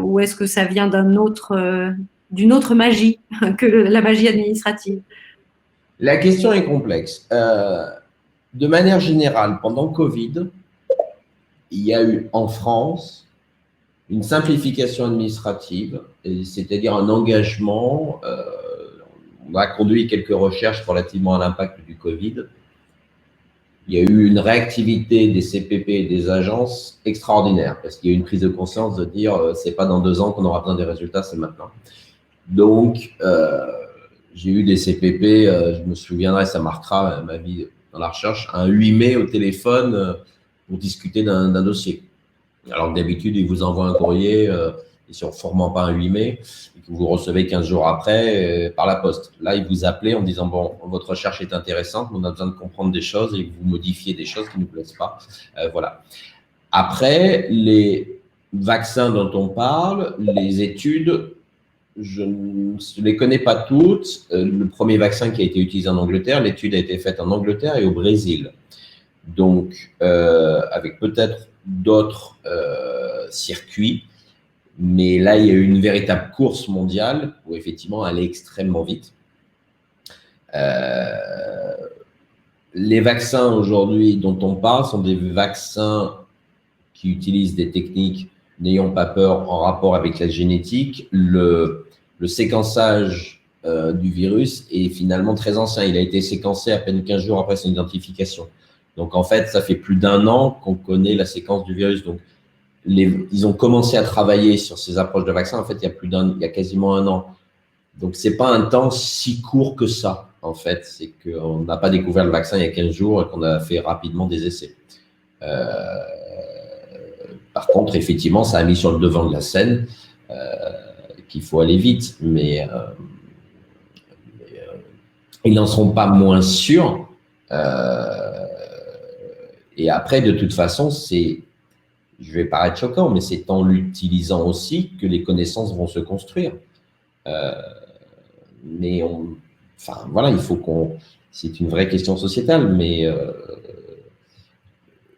A: ou est-ce que ça vient d'une autre magie que la magie administrative?
B: La question est complexe. De manière générale, pendant Covid, il y a eu en France une simplification administrative, c'est-à-dire un engagement. On a conduit quelques recherches relativement à l'impact du Covid. Il y a eu une réactivité des CPP et des agences extraordinaire, parce qu'il y a eu une prise de conscience de dire c'est pas dans 2 ans qu'on aura besoin des résultats, c'est maintenant. Donc, j'ai eu des CPP, je me souviendrai, ça marquera ma vie dans la recherche, un 8 mai au téléphone pour discuter d'un dossier. Alors que d'habitude, ils vous envoient un courrier, et si on ne formant pas un 8 mai, et que vous recevez 15 jours après par la poste. Là, ils vous appelaient en disant, bon, votre recherche est intéressante, mais on a besoin de comprendre des choses et que vous modifiez des choses qui ne nous plaisent pas. Voilà. Après, les vaccins dont on parle, les études je ne les connais pas toutes. Le premier vaccin qui a été utilisé en Angleterre, l'étude a été faite en Angleterre et au Brésil. Donc, avec peut-être d'autres circuits. Mais là, il y a eu une véritable course mondiale où effectivement, elle est extrêmement vite. Les vaccins aujourd'hui dont on parle sont des vaccins qui utilisent des techniques, n'ayons pas peur, en rapport avec la génétique. Le séquençage du virus est finalement très ancien. Il a été séquencé à peine 15 jours après son identification. Donc, en fait, ça fait plus d'1 an qu'on connaît la séquence du virus. Donc, ils ont commencé à travailler sur ces approches de vaccins, en fait, il y a quasiment 1 an. Donc, c'est pas un temps si court que ça, en fait. C'est qu'on n'a pas découvert le vaccin il y a 15 jours et qu'on a fait rapidement des essais. Par contre, effectivement, ça a mis sur le devant de la scène qu'il faut aller vite, mais ils n'en seront pas moins sûrs. Et après, de toute façon, je vais paraître choquant, mais c'est en l'utilisant aussi que les connaissances vont se construire. Mais enfin, voilà, il faut c'est une vraie question sociétale, mais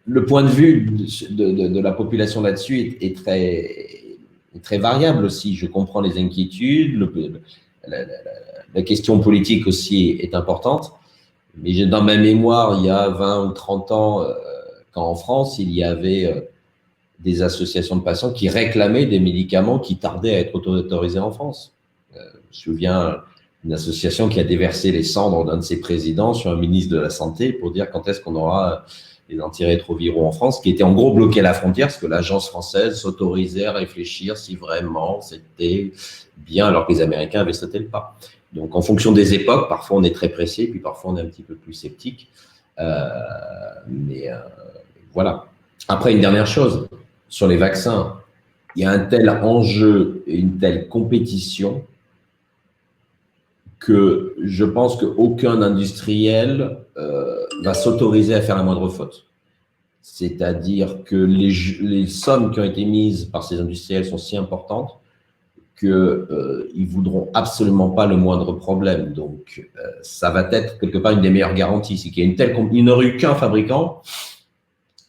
B: le point de vue de la population là-dessus est très variable aussi. Je comprends les inquiétudes, la question politique aussi est importante, mais j'ai dans ma mémoire, il y a 20 ou 30 ans, quand en France, il y avait des associations de patients qui réclamaient des médicaments qui tardaient à être autorisés en France. Je me souviens d'une association qui a déversé les cendres d'un de ses présidents sur un ministre de la Santé pour dire quand est-ce qu'on aura les antirétroviraux en France, qui était en gros bloqué à la frontière parce que l'agence française s'autorisait à réfléchir si vraiment c'était bien, alors que les Américains avaient sauté le pas. Donc, en fonction des époques, parfois on est très pressé, puis parfois on est un petit peu plus sceptique. Mais voilà. Après, une dernière chose, sur les vaccins, il y a un tel enjeu et une telle compétition que je pense qu'aucun industriel va s'autoriser à faire la moindre faute. C'est-à-dire que les sommes qui ont été mises par ces industriels sont si importantes qu'ils ne voudront absolument pas le moindre problème. Donc, ça va être quelque part une des meilleures garanties. C'est qu'il y a il n'aurait eu qu'un fabricant.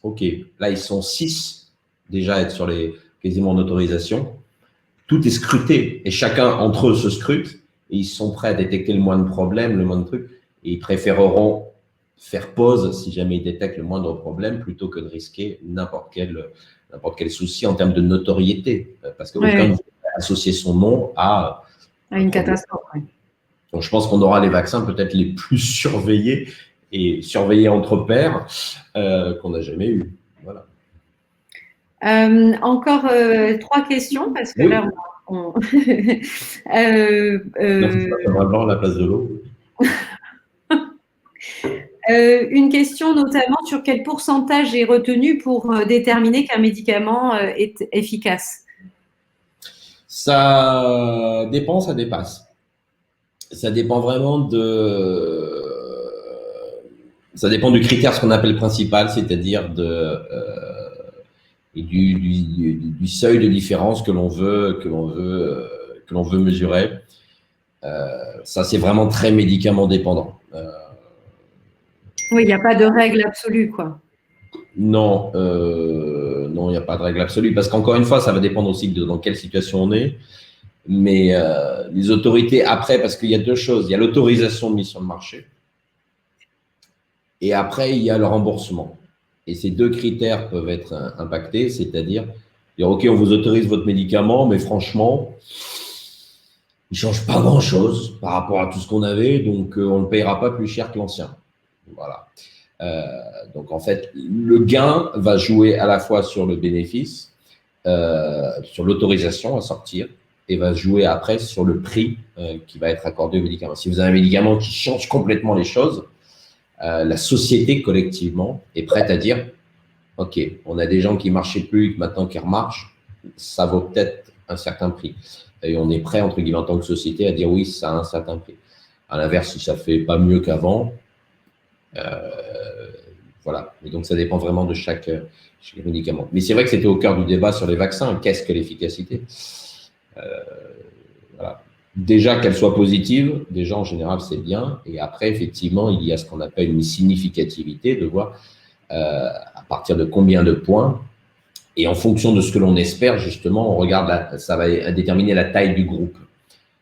B: OK, là, ils sont 6 déjà à être sur quasiment en autorisation. Tout est scruté et chacun entre eux se scrute et ils sont prêts à détecter le moindre problème, le moindre truc, et ils préféreront faire pause si jamais ils détectent le moindre problème plutôt que de risquer n'importe quel souci en termes de notoriété, parce qu'aucun ne veut associer son nom à
A: une catastrophe. Ouais.
B: Donc, je pense qu'on aura les vaccins peut-être les plus surveillés et surveillés entre pairs qu'on n'a jamais eu. Voilà.
A: Encore 3 questions, parce que là, on…
B: Vraiment la place de l'eau.
A: Une question notamment sur quel pourcentage est retenu pour déterminer qu'un médicament est efficace.
B: Ça dépend, ça dépasse. Ça dépend vraiment ça dépend du critère, ce qu'on appelle principal, c'est-à-dire du seuil de différence que l'on veut mesurer. Ça, c'est vraiment très médicament dépendant.
A: Oui, il n'y a pas de règle absolue, quoi.
B: Non, non, il n'y a pas de règle absolue, parce qu'encore une fois, ça va dépendre aussi dans quelle situation on est. Mais les autorités, après, parce qu'il y a 2 choses. Il y a l'autorisation de mise sur le marché. Et après, il y a le remboursement. Et ces 2 critères peuvent être impactés, c'est-à-dire dire, OK, on vous autorise votre médicament, mais franchement, il ne change pas grand-chose par rapport à tout ce qu'on avait, donc on ne payera pas plus cher que l'ancien. Voilà. Donc, en fait, le gain va jouer à la fois sur le bénéfice, sur l'autorisation à sortir, et va jouer après sur le prix qui va être accordé au médicament. Si vous avez un médicament qui change complètement les choses, la société collectivement est prête à dire « Ok, on a des gens qui ne marchaient plus et maintenant qui remarchent, ça vaut peut-être un certain prix. » Et on est prêt, entre guillemets, en tant que société, à dire « Oui, ça a un certain prix. » À l'inverse, si ça ne fait pas mieux qu'avant, voilà. Et donc, ça dépend vraiment de chaque médicament. Mais c'est vrai que c'était au cœur du débat sur les vaccins. Qu'est-ce que l'efficacité ? Voilà. Déjà qu'elle soit positive, déjà en général c'est bien. Et après, effectivement, il y a ce qu'on appelle une significativité, de voir à partir de combien de points. Et en fonction de ce que l'on espère, justement, on regarde, ça va déterminer la taille du groupe.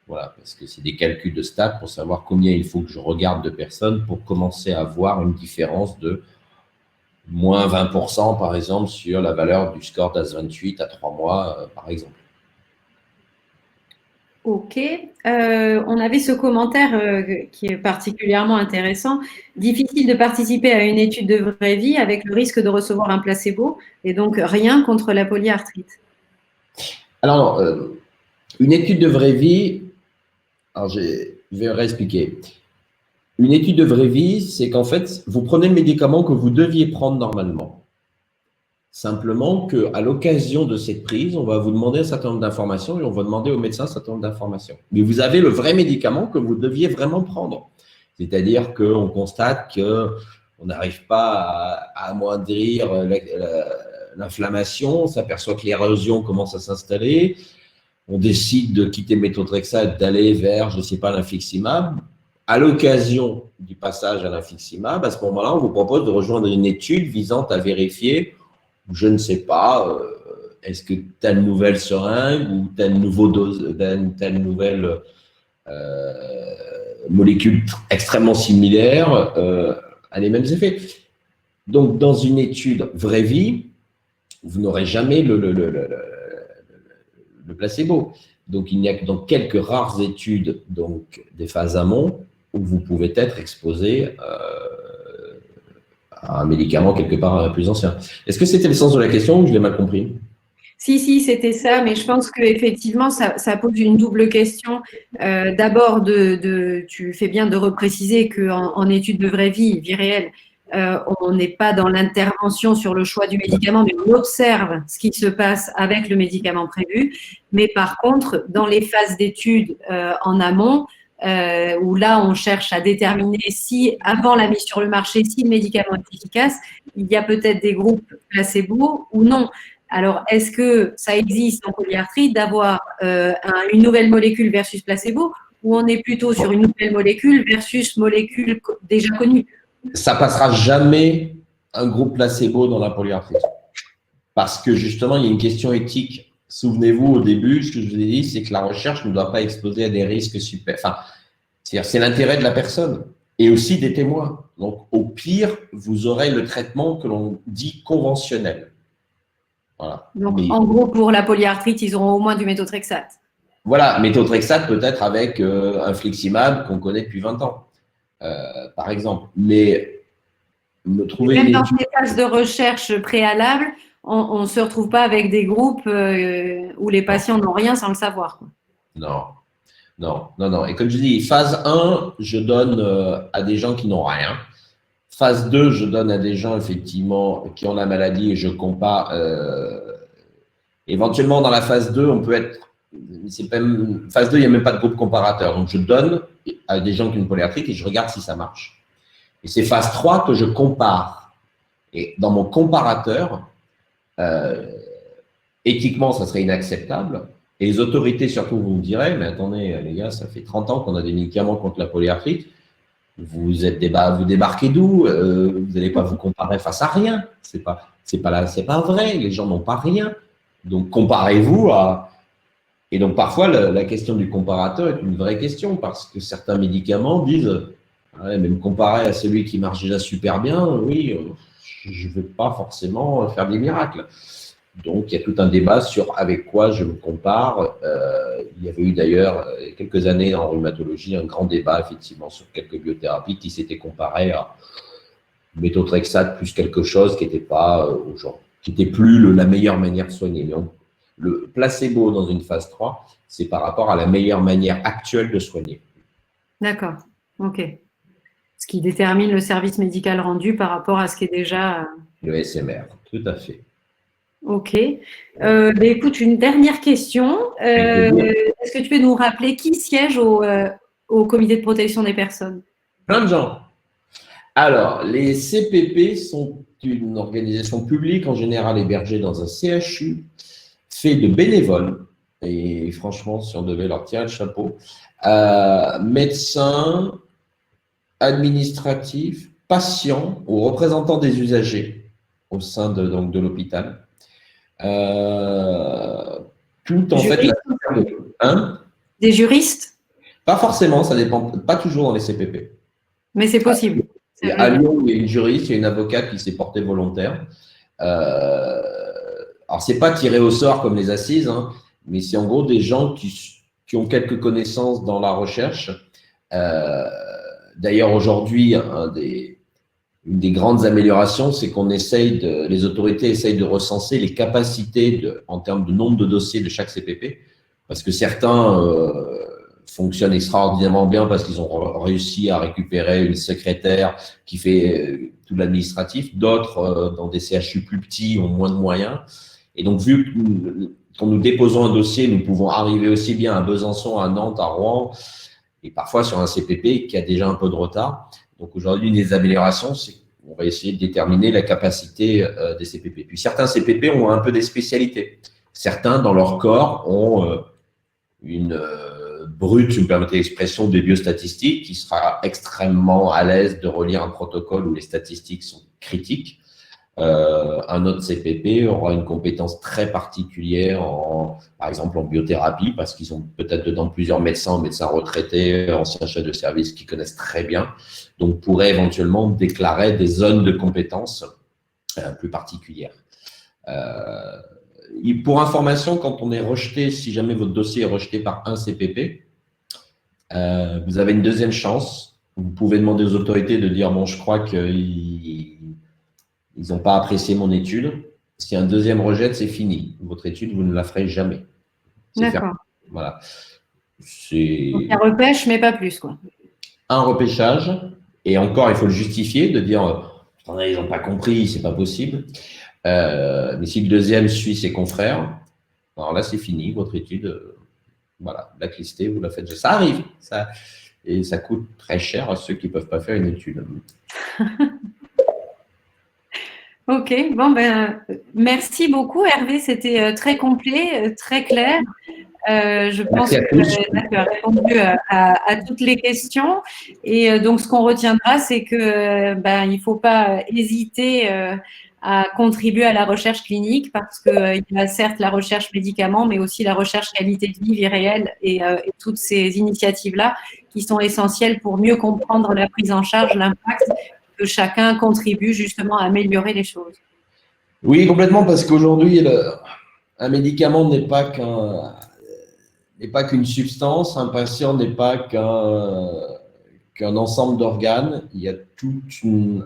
B: Voilà, parce que c'est des calculs de stats pour savoir combien il faut que je regarde de personnes pour commencer à voir une différence de moins 20%, par exemple, sur la valeur du score d'As28 à 3 mois, par exemple.
A: Ok. On avait ce commentaire qui est particulièrement intéressant. Difficile de participer à une étude de vraie vie avec le risque de recevoir un placebo et donc rien contre la polyarthrite.
B: Alors, une étude de vraie vie, alors je vais réexpliquer. Une étude de vraie vie, c'est qu'en fait, vous prenez le médicament que vous deviez prendre normalement. Simplement qu'à l'occasion de cette prise, on va vous demander un certain nombre d'informations et on va demander au médecin un certain nombre d'informations. Mais vous avez le vrai médicament que vous deviez vraiment prendre. C'est-à-dire qu'on constate qu'on n'arrive pas à amoindrir l'inflammation, on s'aperçoit que l'érosion commence à s'installer, on décide de quitter le méthotrexate, d'aller vers, je ne sais pas, l'infliximab. À l'occasion du passage à l'infliximab, à ce moment-là, on vous propose de rejoindre une étude visant à vérifier, je ne sais pas, est-ce que telle nouvelle seringue ou telle nouvelle molécule extrêmement similaire a les mêmes effets. Donc, dans une étude vraie vie, vous n'aurez jamais le placebo. Donc, il n'y a que dans quelques rares études, donc des phases amont, où vous pouvez être exposé à un médicament quelque part plus ancien. Est-ce que c'était le sens de la question ou je l'ai mal compris?
A: Si, c'était ça, mais je pense qu'effectivement, ça pose une double question. D'abord, tu fais bien de repréciser qu'en étude de vraie vie réelle, on n'est pas dans l'intervention sur le choix du médicament, mais on observe ce qui se passe avec le médicament prévu. Mais par contre, dans les phases d'études en amont, où là, on cherche à déterminer si, avant la mise sur le marché, si le médicament est efficace, il y a peut-être des groupes placebo ou non. Alors, est-ce que ça existe en polyarthrite d'avoir une nouvelle molécule versus placebo ou on est plutôt sur une nouvelle molécule versus molécule déjà connue?
B: Ça passera jamais un groupe placebo dans la polyarthrite. Parce que justement, il y a une question éthique. Souvenez-vous, au début, ce que je vous ai dit, c'est que la recherche ne doit pas exposer à des risques super. Enfin, c'est l'intérêt de la personne et aussi des témoins. Donc, au pire, vous aurez le traitement que l'on dit conventionnel. Voilà.
A: Donc, en gros, pour la polyarthrite, ils auront au moins du méthotrexate.
B: Voilà, méthotrexate peut-être avec infliximab qu'on connaît depuis 20 ans, par exemple. Mais me trouver
A: même
B: une
A: dans
B: étude…
A: ces phases de recherche préalables, on ne se retrouve pas avec des groupes où les patients n'ont rien sans le savoir.
B: Non, non, non, non. Et comme je dis, phase 1, je donne à des gens qui n'ont rien. Phase 2, je donne à des gens, effectivement, qui ont la maladie et je compare. Éventuellement, dans la phase 2, on peut être… Phase 2, il n'y a même pas de groupe comparateur. Donc, je donne à des gens qui ont une polyarthrite et je regarde si ça marche. Et c'est phase 3 que je compare. Et dans mon comparateur, éthiquement, ça serait inacceptable. Et les autorités, surtout, vous me direz, mais attendez, les gars, ça fait 30 ans qu'on a des médicaments contre la polyarthrite. Vous débarquez d'où? Vous n'allez pas vous comparer face à rien. C'est pas vrai. Les gens n'ont pas rien. Donc, comparez-vous à… Et donc, parfois, la question du comparateur est une vraie question parce que certains médicaments disent… Ouais, mais me comparer à celui qui marche déjà super bien, oui, je ne veux pas forcément faire des miracles. Donc, il y a tout un débat sur avec quoi je me compare. Il y avait eu d'ailleurs, il y a quelques années en rhumatologie, un grand débat effectivement sur quelques biothérapies qui s'étaient comparées à méthotrexate plus quelque chose qui n'était pas qui n'était plus la meilleure manière de soigner. Mais le placebo dans une phase 3, c'est par rapport à la meilleure manière actuelle de soigner.
A: D'accord, ok. Ce qui détermine le service médical rendu par rapport à ce qui est déjà…
B: Le SMR, tout à fait.
A: Ok. Écoute, une dernière question. Est-ce que tu peux nous rappeler qui siège au comité de protection des personnes?
B: Plein de gens. Alors, les CPP sont une organisation publique, en général hébergée dans un CHU, fait de bénévoles. et franchement, si on devait leur tirer le chapeau, médecins, administratifs, patients ou représentants des usagers au sein donc, de l'hôpital. Tout en fait.
A: Hein? Des juristes?
B: Pas forcément, ça dépend, pas toujours dans les CPP.
A: Mais c'est possible.
B: À Lyon, il y a une juriste, il y a une avocate qui s'est portée volontaire. Alors, c'est pas tiré au sort comme les assises, hein, mais c'est en gros des gens qui ont quelques connaissances dans la recherche. D'ailleurs, aujourd'hui, une des grandes améliorations, c'est qu'on les autorités essayent de recenser les capacités en termes de nombre de dossiers de chaque CPP, parce que certains fonctionnent extraordinairement bien parce qu'ils ont réussi à récupérer une secrétaire qui fait tout l'administratif. D'autres, dans des CHU plus petits, ont moins de moyens. Et donc, vu que quand nous déposons un dossier, nous pouvons arriver aussi bien à Besançon, à Nantes, à Rouen, et parfois sur un CPP qui a déjà un peu de retard. Donc, aujourd'hui, une des améliorations, c'est qu'on va essayer de déterminer la capacité des CPP. Puis, certains CPP ont un peu des spécialités. Certains, dans leur corps, ont une brute, si vous me permettez l'expression, des biostatistiques, qui sera extrêmement à l'aise de relire un protocole où les statistiques sont critiques. Un autre CPP aura une compétence très particulière, par exemple en biothérapie, parce qu'ils ont peut-être dedans plusieurs médecins retraités, anciens chefs de service qui connaissent très bien, donc pourrait éventuellement déclarer des zones de compétences plus particulières. Pour information, quand on est rejeté, si jamais votre dossier est rejeté par un CPP, vous avez une deuxième chance. Vous pouvez demander aux autorités de dire « bon, je crois qu'ils n'ont pas apprécié mon étude ». Si un deuxième rejet, c'est fini. Votre étude, vous ne la ferez jamais.
A: D'accord.
B: Voilà.
A: Donc, un repêche, mais pas plus, quoi.
B: Un repêchage, et encore, il faut le justifier, de dire « ils n'ont pas compris, c'est pas possible ». Mais si le deuxième suit ses confrères, alors là, c'est fini, votre étude, voilà, blacklistée, vous la faites. Ça arrive, et ça coûte très cher à ceux qui ne peuvent pas faire une étude.
A: Ok, bon, merci beaucoup, Hervé, c'était très complet, très clair. Je pense que tu as répondu à toutes les questions. Et donc, ce qu'on retiendra, c'est que il ne faut pas hésiter à contribuer à la recherche clinique parce qu'il y a certes la recherche médicaments, mais aussi la recherche qualité de vie, vie réelle et toutes ces initiatives-là qui sont essentielles pour mieux comprendre la prise en charge, l'impact, que chacun contribue justement à améliorer les choses.
B: Oui, complètement, parce qu'aujourd'hui, un médicament n'est pas qu'une substance, un patient n'est pas qu'un ensemble d'organes. Il y a tout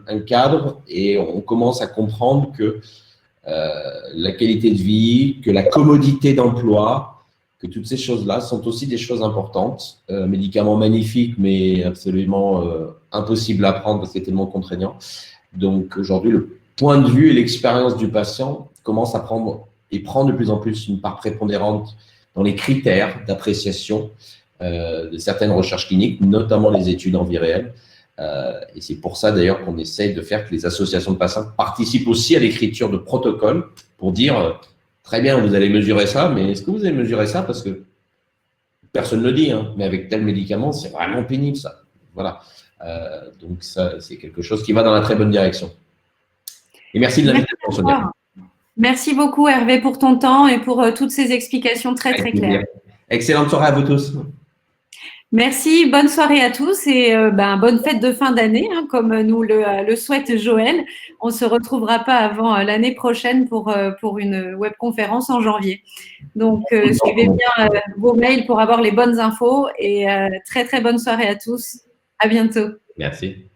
B: un cadre et on commence à comprendre que la qualité de vie, que la commodité d'emploi, que toutes ces choses-là sont aussi des choses importantes. Médicaments magnifiques, mais absolument impossible à prendre parce que c'est tellement contraignant. Donc aujourd'hui, le point de vue et l'expérience du patient commence à prendre et prend de plus en plus une part prépondérante dans les critères d'appréciation de certaines recherches cliniques, notamment les études en vie réelle. Et c'est pour ça d'ailleurs qu'on essaye de faire que les associations de patients participent aussi à l'écriture de protocoles pour dire très bien, vous allez mesurer ça, mais est-ce que vous allez mesurer ça parce que personne ne le dit, hein, mais avec tel médicament, c'est vraiment pénible ça. Voilà. Donc ça, c'est quelque chose qui va dans la très bonne direction. Et merci de l'invitation, Sonia.
A: Merci beaucoup, Hervé, pour ton temps et pour toutes ces explications très claires.
B: Excellente soirée à vous tous.
A: Merci, bonne soirée à tous et bonne fête de fin d'année, hein, comme nous le souhaite Joël. On ne se retrouvera pas avant l'année prochaine pour une webconférence en janvier. Donc, suivez bien vos mails pour avoir les bonnes infos et très bonne soirée à tous. À bientôt.
B: Merci.